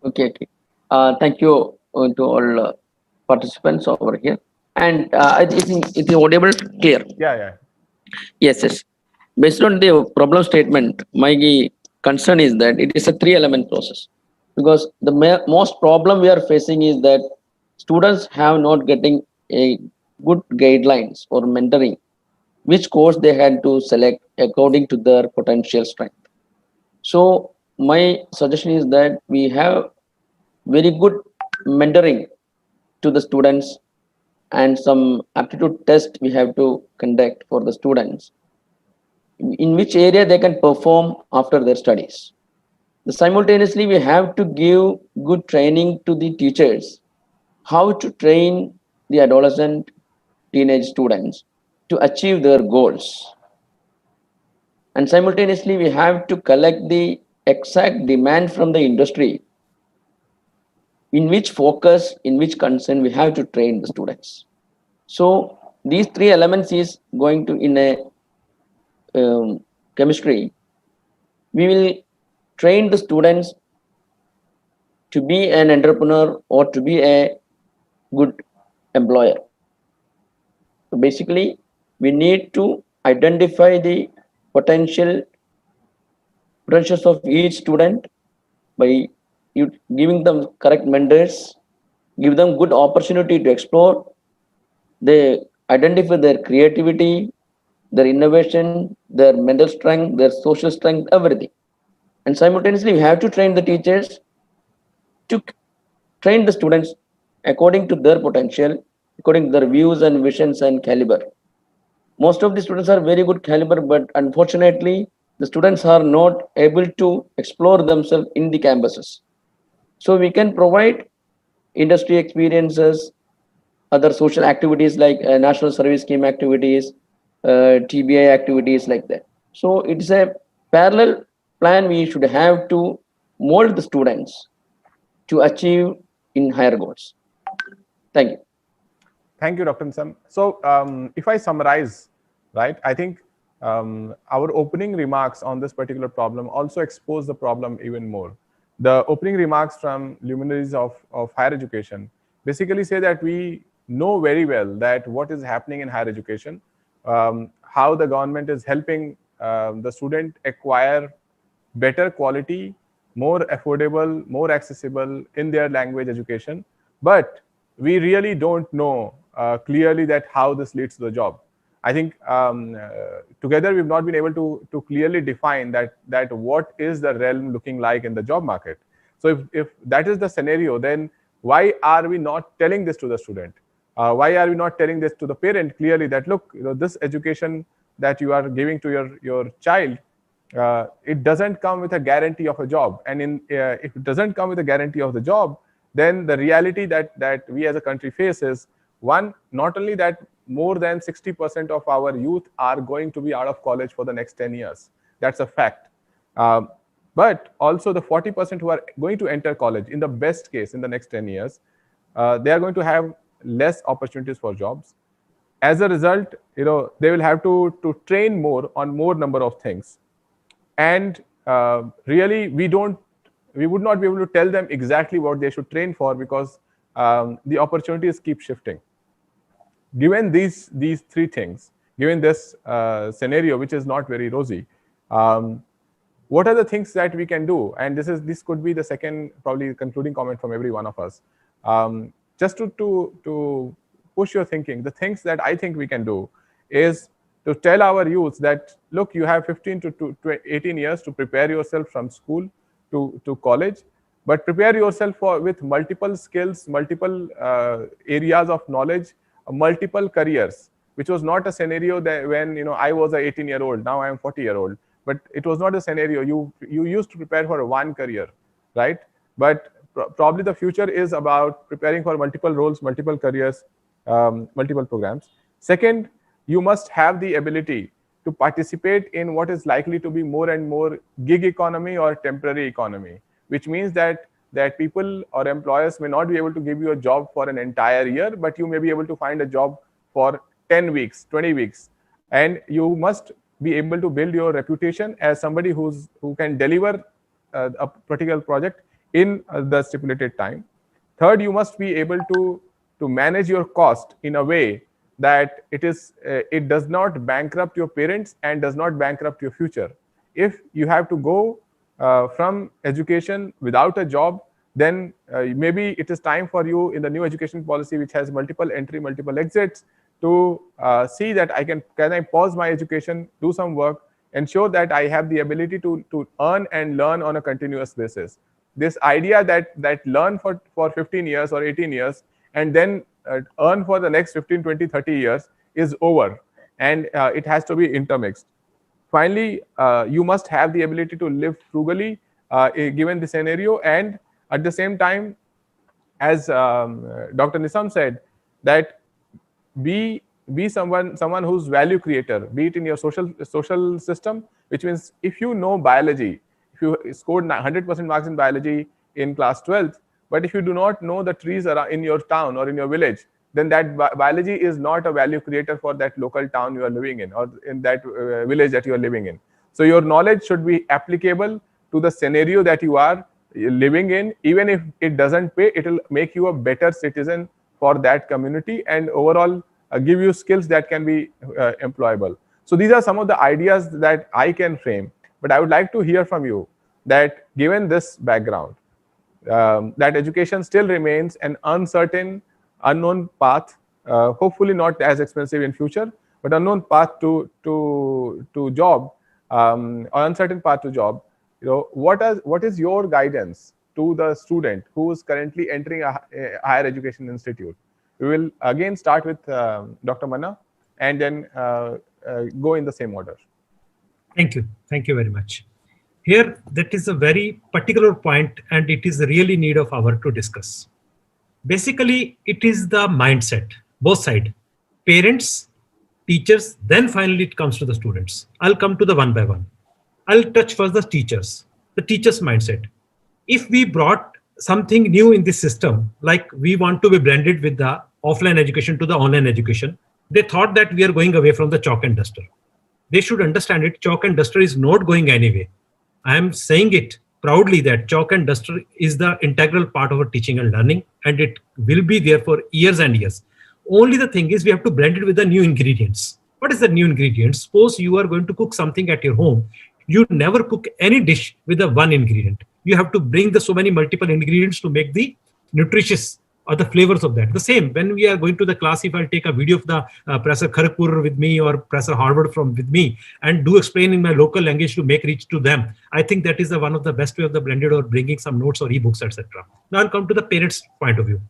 Okay. Thank you to all participants over here. And I think it is audible, clear. Yeah. Yes. Based on the problem statement, my concern is that it is a 3-element process, because the most problem we are facing is that students have not getting a good guidelines or mentoring, which course they had to select according to their potential strength. So my suggestion is that we have very good mentoring to the students, and some aptitude test we have to conduct for the students, in which area they can perform after their studies. Simultaneously, we have to give good training to the teachers, how to train the adolescent teenage students to achieve their goals. And simultaneously, we have to collect the exact demand from the industry, in which focus, in which concern we have to train the students. So these 3 elements is going to, in a chemistry, we will train the students to be an entrepreneur or to be a good employer. So basically, we need to identify the potentials of each student by giving them correct mentors, give them good opportunity to explore. They identify their creativity, their innovation, their mental strength, their social strength, everything. And simultaneously, we have to train the teachers to train the students according to their potential, according to their views and visions and caliber. Most of the students are very good caliber, but unfortunately, the students are not able to explore themselves in the campuses. So we can provide industry experiences, other social activities like National Service Scheme activities, TBI activities like that. So it's a parallel plan we should have to mold the students to achieve in higher goals. Thank you. Thank you, Dr. Nizam. So if I summarize, right, I think our opening remarks on this particular problem also expose the problem even more. The opening remarks from luminaries of higher education basically say that we know very well that what is happening in higher education, how the government is helping the student acquire better quality, more affordable, more accessible in their language education. But we really don't know clearly that how this leads to the job. I think together we've not been able to clearly define that what is the realm looking like in the job market. So if that is the scenario, then why are we not telling this to the student? Why are we not telling this to the parent clearly that, look, this education that you are giving to your child, it doesn't come with a guarantee of a job. And if it doesn't come with a guarantee of the job, then the reality that we as a country face is, one, not only that more than 60% of our youth are going to be out of college for the next 10 years. That's a fact. But also the 40% who are going to enter college, in the best case, in the next 10 years, they are going to have less opportunities for jobs. As a result, they will have to train more on more number of things. And really, we would not be able to tell them exactly what they should train for, because the opportunities keep shifting. Given these three things, given this scenario, which is not very rosy, what are the things that we can do? And this could be the second, probably concluding comment from every one of us. Just to push your thinking, the things that I think we can do is to tell our youths that, look, you have 15 to 18 years to prepare yourself from school to college, but prepare yourself with multiple skills, multiple areas of knowledge, multiple careers, which was not a scenario that when I was an 18-year-old, now I am 40-year-old, but it was not a scenario. You used to prepare for one career, right? But probably the future is about preparing for multiple roles, multiple careers, multiple programs. Second, you must have the ability to participate in what is likely to be more and more gig economy or temporary economy, which means that people or employers may not be able to give you a job for an entire year, but you may be able to find a job for 10 weeks, 20 weeks. And you must be able to build your reputation as somebody who can deliver a particular project in the stipulated time. Third, you must be able to manage your cost in a way that it does not bankrupt your parents and does not bankrupt your future. If you have to go from education without a job, then maybe it is time for you in the new education policy, which has multiple entry, multiple exits, to see that can I pause my education, do some work, ensure that I have the ability to earn and learn on a continuous basis. This idea that learn for 15 years or 18 years and then earn for the next 15, 20, 30 years is over, and it has to be intermixed. Finally, you must have the ability to live frugally given the scenario, and at the same time, as Dr. Nisam said, that be someone who's value creator, be it in your social system, which means if you know biology, if you scored 100% marks in biology in class 12th, but if you do not know the trees around in your town or in your village, then that biology is not a value creator for that local town you are living in or in that village that you are living in. So your knowledge should be applicable to the scenario that you are living in. Even if it doesn't pay, it will make you a better citizen for that community and overall give you skills that can be employable. So these are some of the ideas that I can frame, but I would like to hear from you that given this background, that education still remains an uncertain, unknown path, hopefully not as expensive in future, but unknown path to job, or uncertain path to job. What is your guidance to the student who is currently entering a higher education institute? We will again start with Dr. Manna and then go in the same order. Thank you very much. Here, that is a very particular point, and it is really need of our to discuss. Basically, it is the mindset, both sides, parents, teachers, then finally it comes to the students. I'll come to the one by one. I'll touch first the teachers mindset. If we brought something new in this system, like we want to be blended with the offline education to the online education, they thought that we are going away from the chalk and duster. They should understand it. Chalk and duster is not going anyway. I am saying it proudly that chalk and duster is the integral part of our teaching and learning, and it will be there for years and years. Only the thing is we have to blend it with the new ingredients. What is the new ingredients? Suppose you are going to cook something at your home. You never cook any dish with the one ingredient. You have to bring the so many multiple ingredients to make the nutritious or the flavors of that. The same, when we are going to the class, if I'll take a video of the Professor Kharagpur with me or Professor Harvard with me and do explain in my local language to make reach to them, I think that is one of the best way of the blended or bringing some notes or ebooks, etc. Now I'll come to the parents' point of view.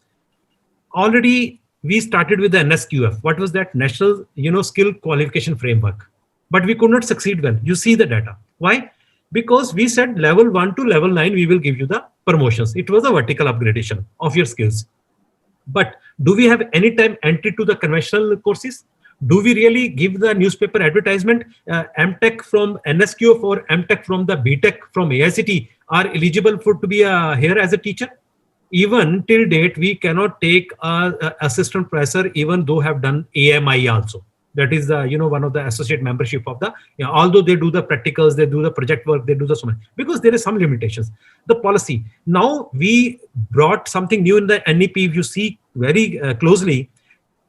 Already we started with the NSQF. What was that? National, Skill Qualification Framework. But we could not succeed well. You see the data. Why? Because we said level 1 to level 9, we will give you the promotions. It was a vertical upgradation of your skills. But do we have any time entry to the conventional courses? Do we really give the newspaper advertisement? MTech from NSQF or MTech from the BTech from AICT are eligible to be here as a teacher? Even till date, we cannot take a assistant professor, even though have done AMI also. That is the, one of the associate membership of the, although they do the practicals, they do the project work, they do the so much, because there is some limitations. The policy. Now we brought something new in the NEP, if you see very closely,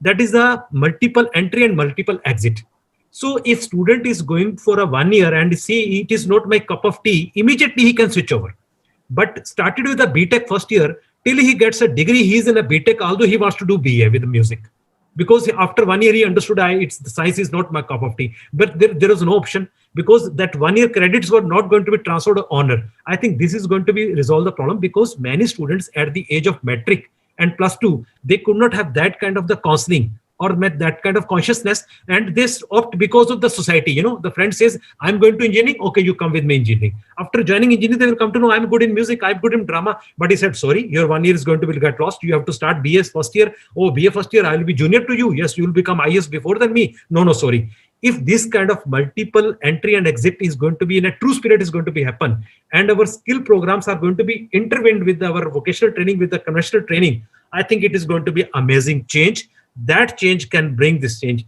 that is the multiple entry and multiple exit. So if student is going for a 1 year and see it is not my cup of tea, immediately he can switch over. But started with a BTech first year, till he gets a degree, he is in a BTech, although he wants to do BA with music. Because after 1 year, he understood the science is not my cup of tea. But there is no option, because that 1 year credits were not going to be transferred to honor. I think this is going to be resolve the problem, because many students at the age of matric and +2, they could not have that kind of the counseling or met that kind of consciousness, and they opt because of the society. The friend says, I'm going to engineering, okay, you come with me engineering. After joining engineering, they will come to know I'm good in music, I'm good in drama. But he said, sorry, your 1 year is going to get lost. You have to start BS first year. Oh, BA first year, I will be junior to you. Yes, you will become IS before than me. No, sorry. If this kind of multiple entry and exit is going to be in a true spirit is going to be happen, and our skill programs are going to be intervened with our vocational training, with the conventional training, I think it is going to be amazing change. That change can bring this change.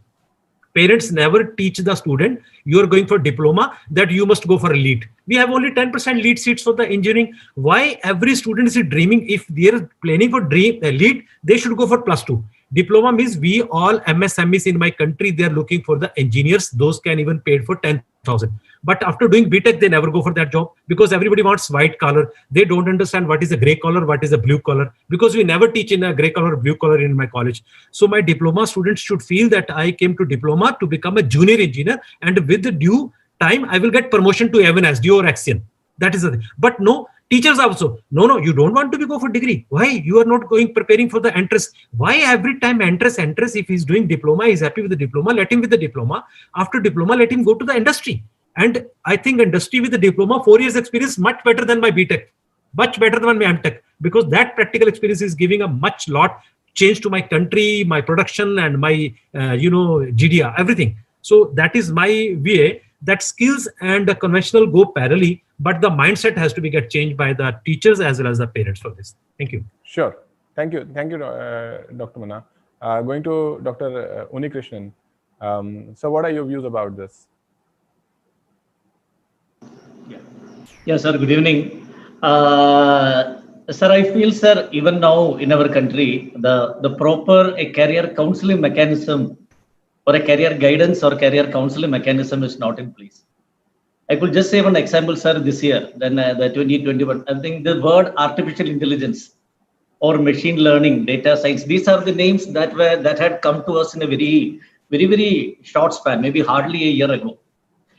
Parents never teach the student, you are going for diploma, that you must go for a lead. We have only 10% lead seats for the engineering. Why every student is dreaming? If they are planning for lead, they should go for +2. Diploma means we all MSMEs in my country, they are looking for the engineers. Those can even paid for 10,000. But after doing BTech, they never go for that job, because everybody wants white collar. They don't understand what is a gray collar, what is a blue collar, because we never teach in a gray collar, blue collar in my college. So my diploma students should feel that I came to diploma to become a junior engineer, and with the due time, I will get promotion to even SDO or Axion. That is the thing. But no, teachers also, no, you don't want to go for degree. Why? You are not preparing for the entrance. Why every time entrance, if he's doing diploma, he's happy with the diploma, let him with the diploma. After diploma, let him go to the industry. And I think industry with the diploma, 4 years experience, much better than my BTech, much better than my MTech, because that practical experience is giving a much lot change to my country, my production, and my, GDR, everything. So that is my way, that skills and the conventional go parallelly, but the mindset has to be get changed by the teachers as well as the parents for this. Thank you. Sure. Thank you, Dr. Manna. Going to Dr. Unikrishnan. So what are your views about this? Yes, sir. Good evening. Sir, I feel, sir, even now in our country, the proper career counseling mechanism or a career guidance or career counseling mechanism is not in place. I could just say one example, sir, this year, then the 2021, I think the word artificial intelligence or machine learning, data science, these are the names that had come to us in a very, very, very short span, maybe hardly a year ago.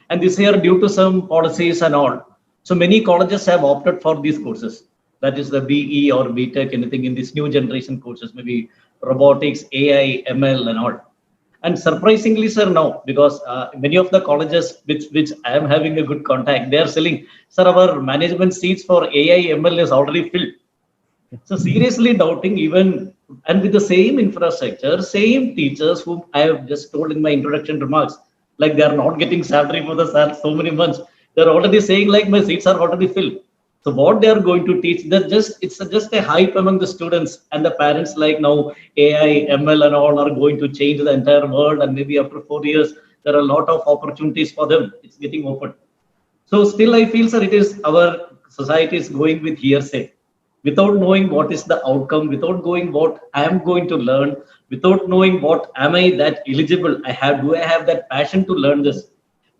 And this year, due to some policies and all, so many colleges have opted for these courses. That is the BE or BTech, anything in these new generation courses, maybe robotics, AI, ML and all. And surprisingly, sir, now, because many of the colleges which I am having a good contact, they are selling, sir, our management seats for AI, ML is already filled. So seriously doubting even, and with the same infrastructure, same teachers whom I have just told in my introduction remarks, like they are not getting salary for the so many months. They're already saying like my seats are already filled. So what they are going to teach, it's just a hype among the students and the parents, like now AI, ML and all are going to change the entire world, and maybe after 4 years, there are a lot of opportunities for them. It's getting open. So still I feel, sir, it is our society is going with hearsay, without knowing what is the outcome, without knowing what I am going to learn, without knowing what am I that eligible do I have that passion to learn this?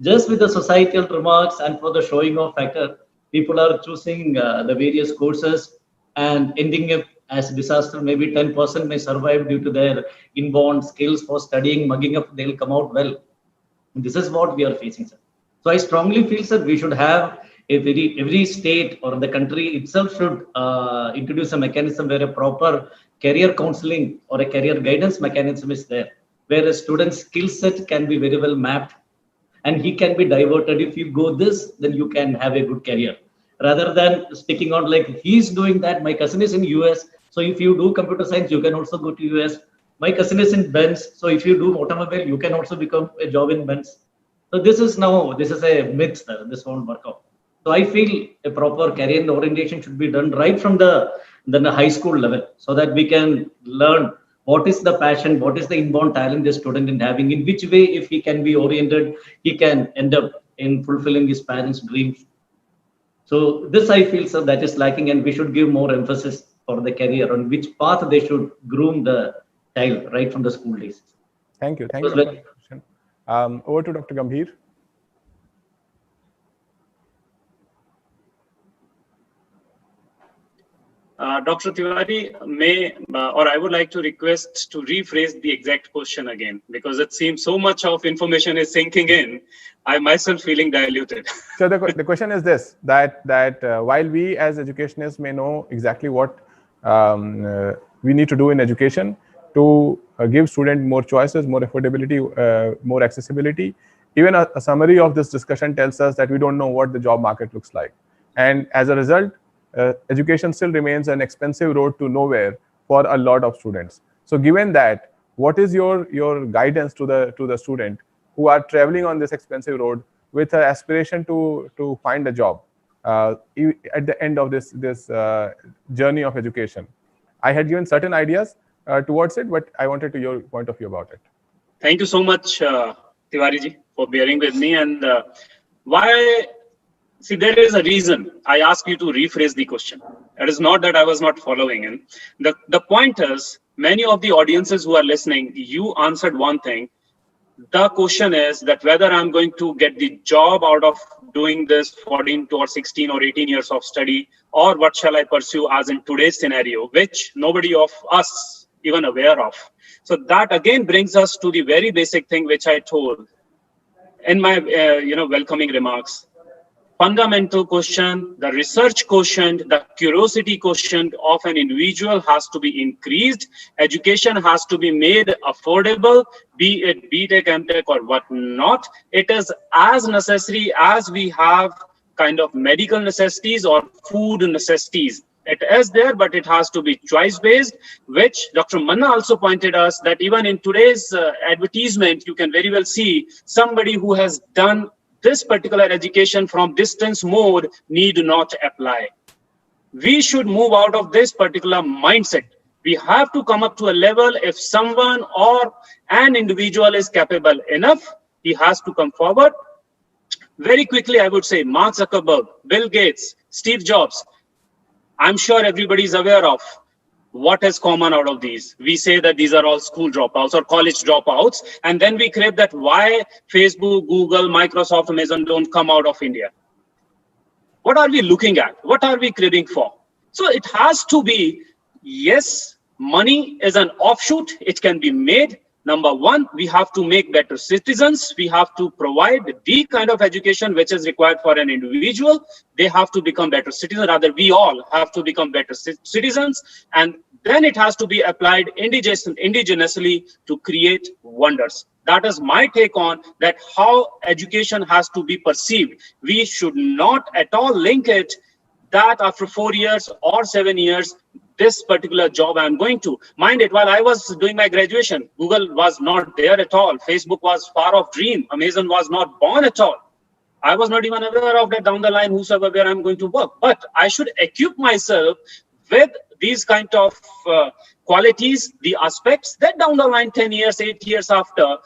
Just with the societal remarks and for the showing off factor, people are choosing the various courses and ending up as disaster, maybe 10% may survive due to their inborn skills for studying, mugging up, they'll come out well. This is what we are facing, sir. So I strongly feel, sir, we should have every state or the country itself should introduce a mechanism where a proper career counseling or a career guidance mechanism is there, where a student's skill set can be very well mapped and he can be diverted. If you go this, then you can have a good career. Rather than sticking on like he's doing that, my cousin is in US. So if you do computer science, you can also go to US. My cousin is in Benz. So if you do automobile, you can also become a job in Benz. So this is a myth, sir. This won't work out. So I feel a proper career orientation should be done right from the high school level, so that we can learn what is the passion, what is the inborn talent the student is having, in which way, if he can be oriented, he can end up in fulfilling his parents' dreams. So this I feel, sir, that is lacking, and we should give more emphasis for the career on which path they should groom the child right from the school days. Thank you. Thank you for the question. Over to Dr. Gambhir. Dr. Tiwari, I would like to request to rephrase the exact question again, because it seems so much of information is sinking in. I myself feeling diluted. So the question is this, that while we as educationists may know exactly what we need to do in education to give students more choices, more affordability, more accessibility, even a summary of this discussion tells us that we don't know what the job market looks like. And as a result, education still remains an expensive road to nowhere for a lot of students. So given that, what is your guidance to the student who are traveling on this expensive road with an aspiration to find a job at the end of this journey of education? I had given certain ideas towards it, but I wanted to hear your point of view about it. Thank you so much, Tiwari ji, for bearing with me. And why? See, there is a reason I ask you to rephrase the question. It is not that I was not following in. The point is, many of the audiences who are listening, you answered one thing. The question is that whether I'm going to get the job out of doing this 14 or 16 or 18 years of study, or what shall I pursue as in today's scenario, which nobody of us even aware of. So that again brings us to the very basic thing which I told in my welcoming remarks. Fundamental question, the research quotient, the curiosity quotient of an individual has to be increased. Education has to be made affordable, be it BTech, MTech or whatnot. It is as necessary as we have kind of medical necessities or food necessities. It is there, but it has to be choice-based, which Dr. Manna also pointed us that even in today's advertisement, you can very well see somebody who has done this particular education from distance mode need not apply. We should move out of this particular mindset. We have to come up to a level, if someone or an individual is capable enough, he has to come forward. Very quickly, I would say Mark Zuckerberg, Bill Gates, Steve Jobs. I'm sure everybody is aware of what is common out of these. We say that these are all school dropouts or college dropouts, and then we crave that why Facebook, Google, Microsoft, Amazon don't come out of India. What are we looking at? What are we craving for? So it has to be, yes, money is an offshoot. It can be made. Number one, we have to make better citizens. We have to provide the kind of education which is required for an individual. They have to become better citizens. Rather, we all have to become better citizens. And then it has to be applied indigenously to create wonders. That is my take on that, how education has to be perceived. We should not at all link it that after 4 years or 7 years, this particular job I'm going to. Mind it, while I was doing my graduation, Google was not there at all. Facebook was far off dream. Amazon was not born at all. I was not even aware of that down the line, whosoever where I'm going to work. But I should equip myself with these kind of qualities, the aspects that down the line, 10 years, 8 years after,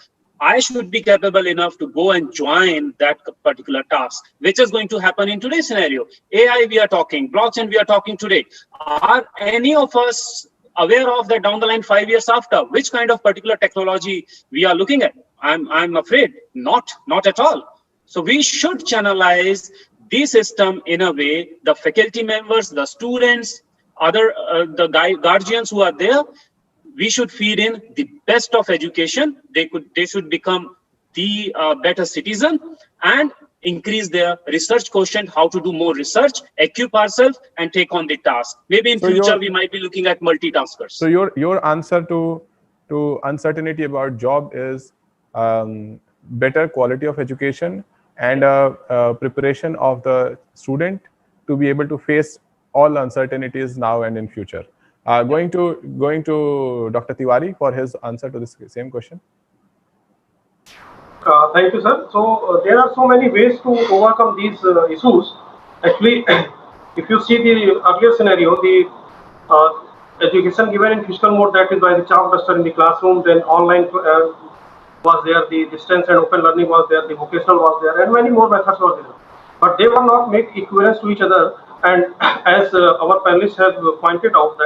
I should be capable enough to go and join that particular task, which is going to happen in today's scenario. AI we are talking, blockchain we are talking today. Are any of us aware of that down the line 5 years after, which kind of particular technology we are looking at? I'm afraid not at all. So we should channelize the system in a way, the faculty members, the students, the guardians who are there, we should feed in the best of education. They should become the better citizen and increase their research quotient, how to do more research, equip ourselves and take on the task. Maybe in future we might be looking at multitaskers. So your answer to uncertainty about job is better quality of education and preparation of the student to be able to face all uncertainties now and in future. Going to Dr. Tiwari for his answer to this same question. Thank you, sir. So there are so many ways to overcome these issues. Actually, if you see the earlier scenario, the education given in physical mode, that is by the chalk duster in the classroom, then online was there, the distance and open learning was there, the vocational was there, and many more methods were there. But they were not make equivalence to each other. And as our panelists have pointed out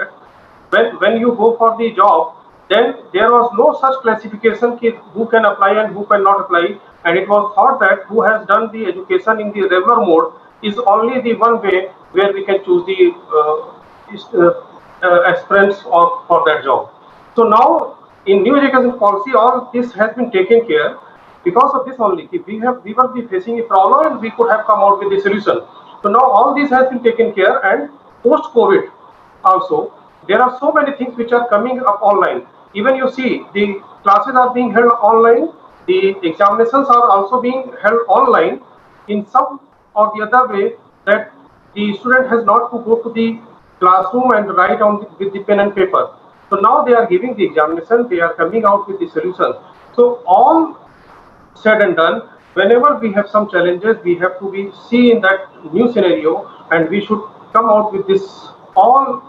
that when you go for the job, then there was no such classification who can apply and who cannot apply, and it was thought that who has done the education in the regular mode is only the one way where we can choose the aspirants for that job. So now in new education policy, all this has been taken care. Because of this only, if we were facing a problem and we could have come out with the solution. So now all this has been taken care, and post-COVID also, there are so many things which are coming up online. Even you see, the classes are being held online, the examinations are also being held online in some or the other way, that the student has not to go to the classroom and write with the pen and paper. So now they are giving the examination, they are coming out with the solution. So all said and done, whenever we have some challenges, we have to see in that new scenario, and we should come out with this all,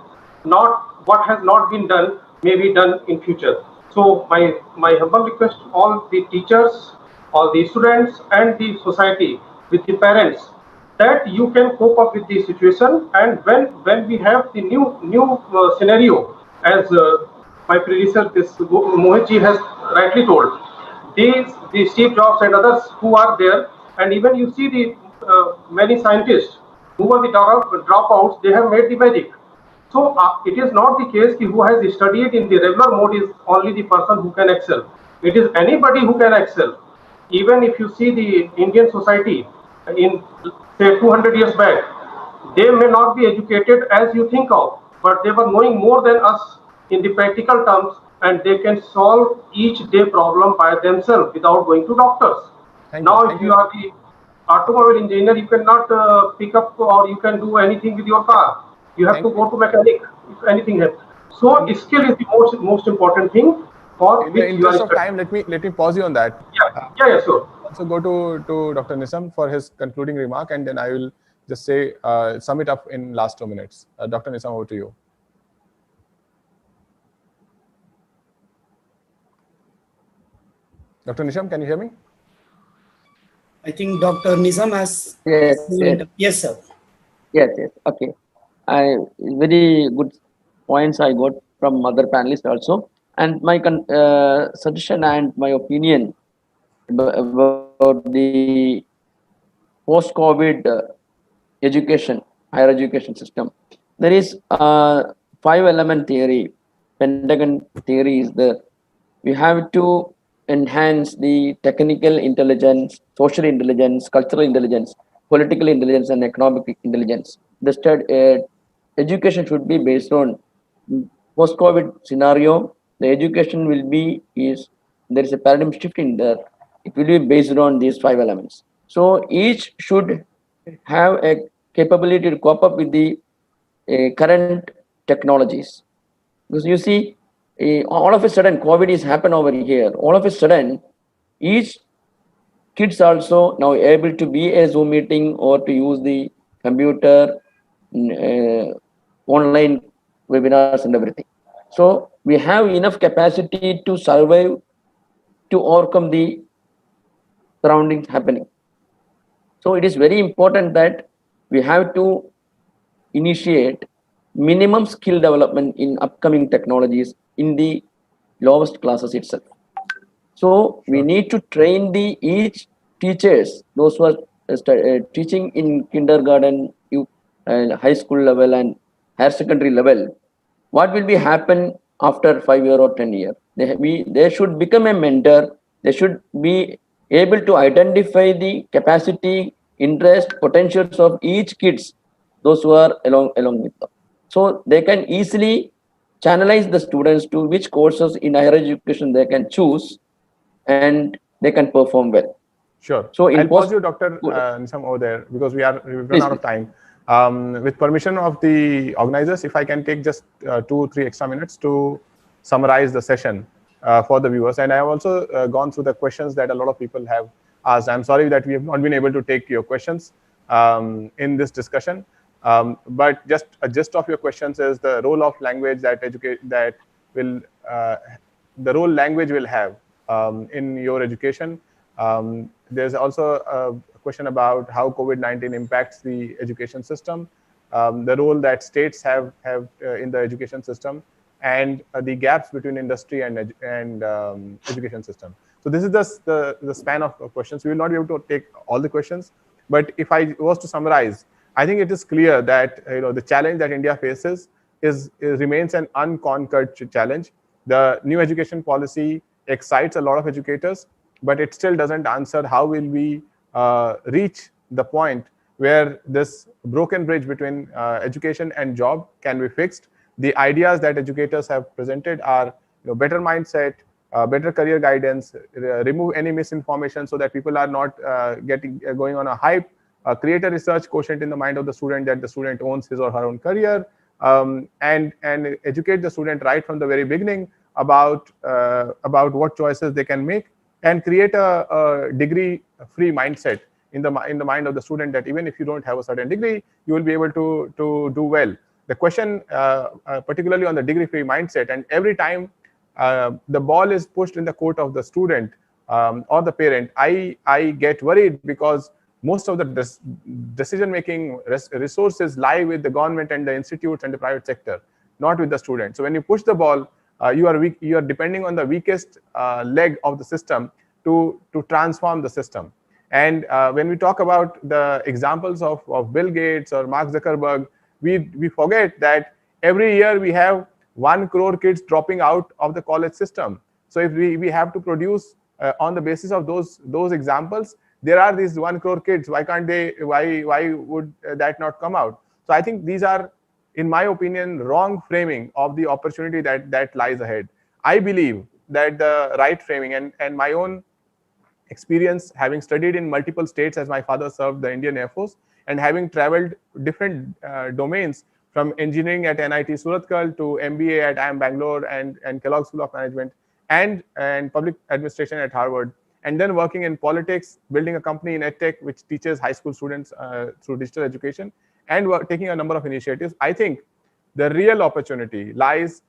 not what has not been done may be done in future. So my humble request to all the teachers, all the students and the society, with the parents, that you can cope up with the situation, and when we have the new scenario, as my predecessor, this Mohitji has rightly told, the Steve Jobs and others who are there, and even you see the many scientists who are the dropouts, they have made the magic. So it is not the case who has studied in the regular mode is only the person who can excel. It is anybody who can excel. Even if you see the Indian society in say 200 years back, they may not be educated as you think of, but they were knowing more than us in the practical terms, and they can solve each day problem by themselves without going to doctors. If you are the automobile engineer, you cannot pick up or you can do anything with your car. You have to go to mechanic if anything happens. So skill is the most important thing. In the interest of time, let me pause you on that. Yeah, sure. Also go to Dr. Nisam for his concluding remark, and then I will just say sum it up in last 2 minutes. Dr. Nisam, over to you. Dr. Nisham, can you hear me? I think Dr. Nizam has. Yes, sir. Yes. Okay. Very good points I got from other panelists also. And my suggestion and my opinion about the post-COVID education, higher education system. There is 5-element theory. Pentagon theory is there. We have to enhance the technical intelligence, social intelligence, cultural intelligence, political intelligence, and economic intelligence. The education should be based on post-COVID scenario. The education will be there is a paradigm shift in there. It will be based on these 5 elements. So each should have a capability to cope up with the current technologies. Because you see, all of a sudden COVID is happened over here. All of a sudden, each kids also now able to be a Zoom meeting or to use the computer, online webinars and everything. So we have enough capacity to survive, to overcome the surroundings happening. So it is very important that we have to initiate minimum skill development in upcoming technologies in the lowest classes itself. So we need to train each teachers, those who are teaching in kindergarten, high school level and higher secondary level, what will be happen after 5 year or 10 year? They should become a mentor. They should be able to identify the capacity, interest, potentials of each kids, those who are along with them. So they can easily channelize the students to which courses in higher education they can choose, and they can perform well. Sure. So in I'll pause post, you, Dr. Nisam, over there because we've run Please, out of time. With permission of the organizers, if I can take just 2-3 extra minutes to summarize the session for the viewers. And I have also gone through the questions that a lot of people have asked. I'm sorry that we have not been able to take your questions in this discussion. But just a gist of your questions is the role of language the role language will have in your education. There's also a question about how COVID-19 impacts the education system, the role that states have in the education system, and the gaps between industry and education system. So this is the span of questions. We will not be able to take all the questions, but if I was to summarize, I think it is clear that the challenge that India faces remains an unconquered challenge. The new education policy excites a lot of educators, but it still doesn't answer how will we reach the point where this broken bridge between education and job can be fixed. The ideas that educators have presented are better mindset, better career guidance, remove any misinformation so that people are not going on a hype, create a research quotient in the mind of the student that the student owns his or her own career, and educate the student right from the very beginning about what choices they can make, and create a degree-free mindset in the mind of the student that even if you don't have a certain degree, you will be able to do well. The question, particularly on the degree-free mindset, and every time the ball is pushed in the court of the student or the parent, I get worried because most of the decision-making resources lie with the government and the institutes and the private sector, not with the student. So when you push the ball, you are depending on the weakest leg of the system to transform the system. And when we talk about the examples of Bill Gates or Mark Zuckerberg, we forget that every year we have 1 crore kids dropping out of the college system. So if we have to produce on the basis of those examples, there are these 1 crore kids. Why can't they? Why would that not come out? So I think these are, in my opinion, wrong framing of the opportunity that lies ahead. I believe that the right framing, and my own experience, having studied in multiple states as my father served the Indian Air Force, and having traveled different domains from engineering at NIT Surathkal to MBA at IIM Bangalore and Kellogg School of Management and public administration at Harvard, and then working in politics, building a company in EdTech which teaches high school students through digital education, and taking a number of initiatives. I think the real opportunity lies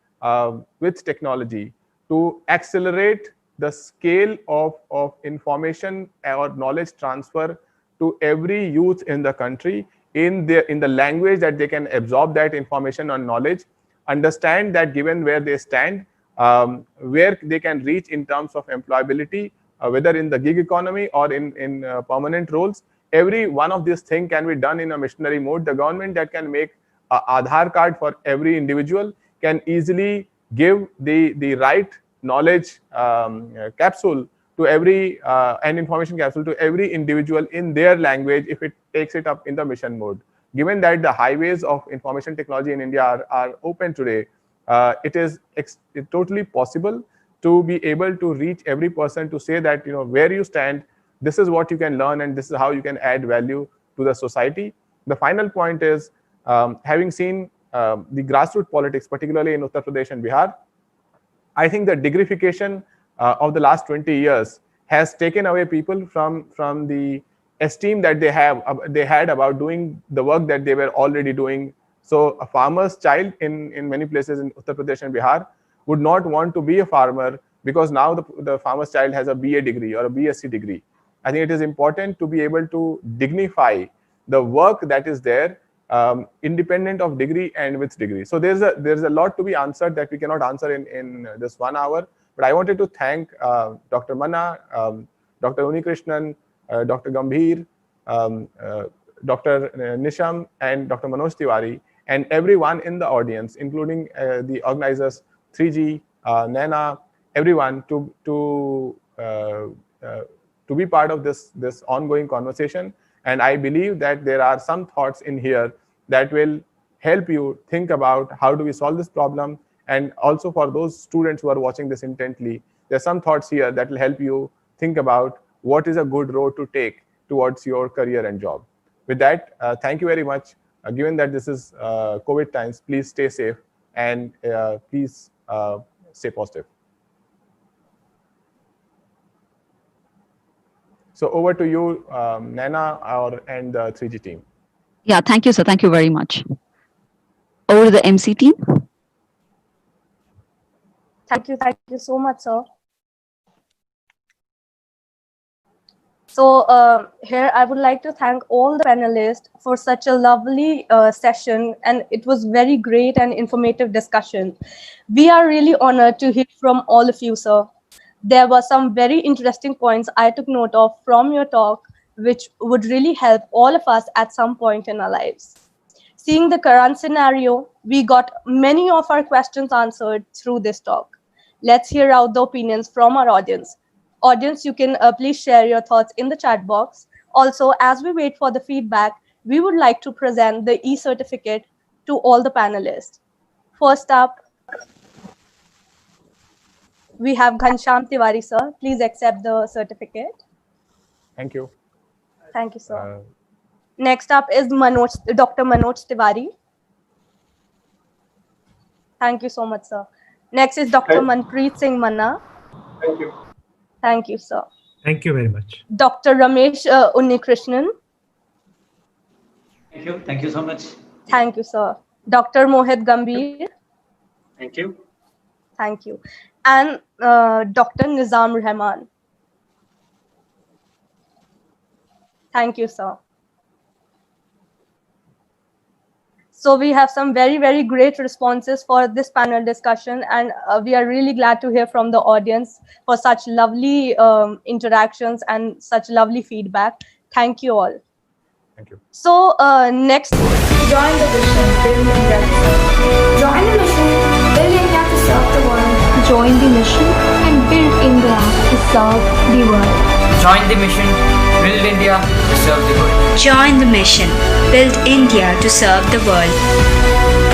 with technology to accelerate the scale of information or knowledge transfer to every youth in the country in the language that they can absorb that information or knowledge, understand that given where they stand, where they can reach in terms of employability, whether in the gig economy or in permanent roles. Every one of these things can be done in a missionary mode. The government that can make an Aadhaar card for every individual can easily give the right knowledge capsule to every and information capsule to every individual in their language if it takes it up in the mission mode. Given that the highways of information technology in India are open today, it is totally possible to be able to reach every person to say that where you stand, this is what you can learn, and this is how you can add value to the society. The final point is, having seen the grassroots politics, particularly in Uttar Pradesh and Bihar, I think the degreeification of the last 20 years has taken away people from the esteem that they had about doing the work that they were already doing. So a farmer's child in many places in Uttar Pradesh and Bihar would not want to be a farmer because now the farmer's child has a BA degree or a BSc degree. I think it is important to be able to dignify the work that is there, independent of degree and with degree. So there's a lot to be answered that we cannot answer in this 1 hour. But I wanted to thank Dr. Manna, Dr. Unikrishnan, Dr. Gambhir, Dr. Nisham, and Dr. Manoj Tiwari, and everyone in the audience, including the organizers, 3G, Naina, everyone, to be part of this ongoing conversation. And I believe that there are some thoughts in here that will help you think about how do we solve this problem. And also for those students who are watching this intently, there's some thoughts here that will help you think about what is a good road to take towards your career and job. With that, thank you very much. Given that this is COVID times, please stay safe and please stay positive. So over to you, Naina, and the 3G team. Yeah, thank you, sir. Thank you very much. Over to the MC team. Thank you so much, sir. So here I would like to thank all the panelists for such a lovely session, and it was very great and informative discussion. We are really honored to hear from all of you, sir. There were some very interesting points I took note of from your talk, which would really help all of us at some point in our lives. Seeing the current scenario, we got many of our questions answered through this talk. Let's hear out the opinions from our audience. Audience, you can please share your thoughts in the chat box. Also, as we wait for the feedback, we would like to present the e-certificate to all the panelists. First up, we have Ghanshyam Tiwari, sir. Please accept the certificate. Thank you. Thank you, sir. Next up is Dr. Manoj Tiwari. Thank you so much, sir. Next is Dr. Manpreet Singh Manna. Thank you. Thank you, sir. Thank you very much. Dr. Ramesh Unnikrishnan. Thank you. Thank you so much. Thank you, sir. Dr. Mohit Gambhir. Thank you. Thank you. And Dr. Nizam Rahman. Thank you, sir. So we have some very, very great responses for this panel discussion, and we are really glad to hear from the audience for such lovely interactions and such lovely feedback. Thank you all. Thank you. So next, join the mission, build India. Join the mission, build India to serve the world. join the mission and build India to serve the world. Join the mission, build India to serve the world. Join the mission, build India to serve the world.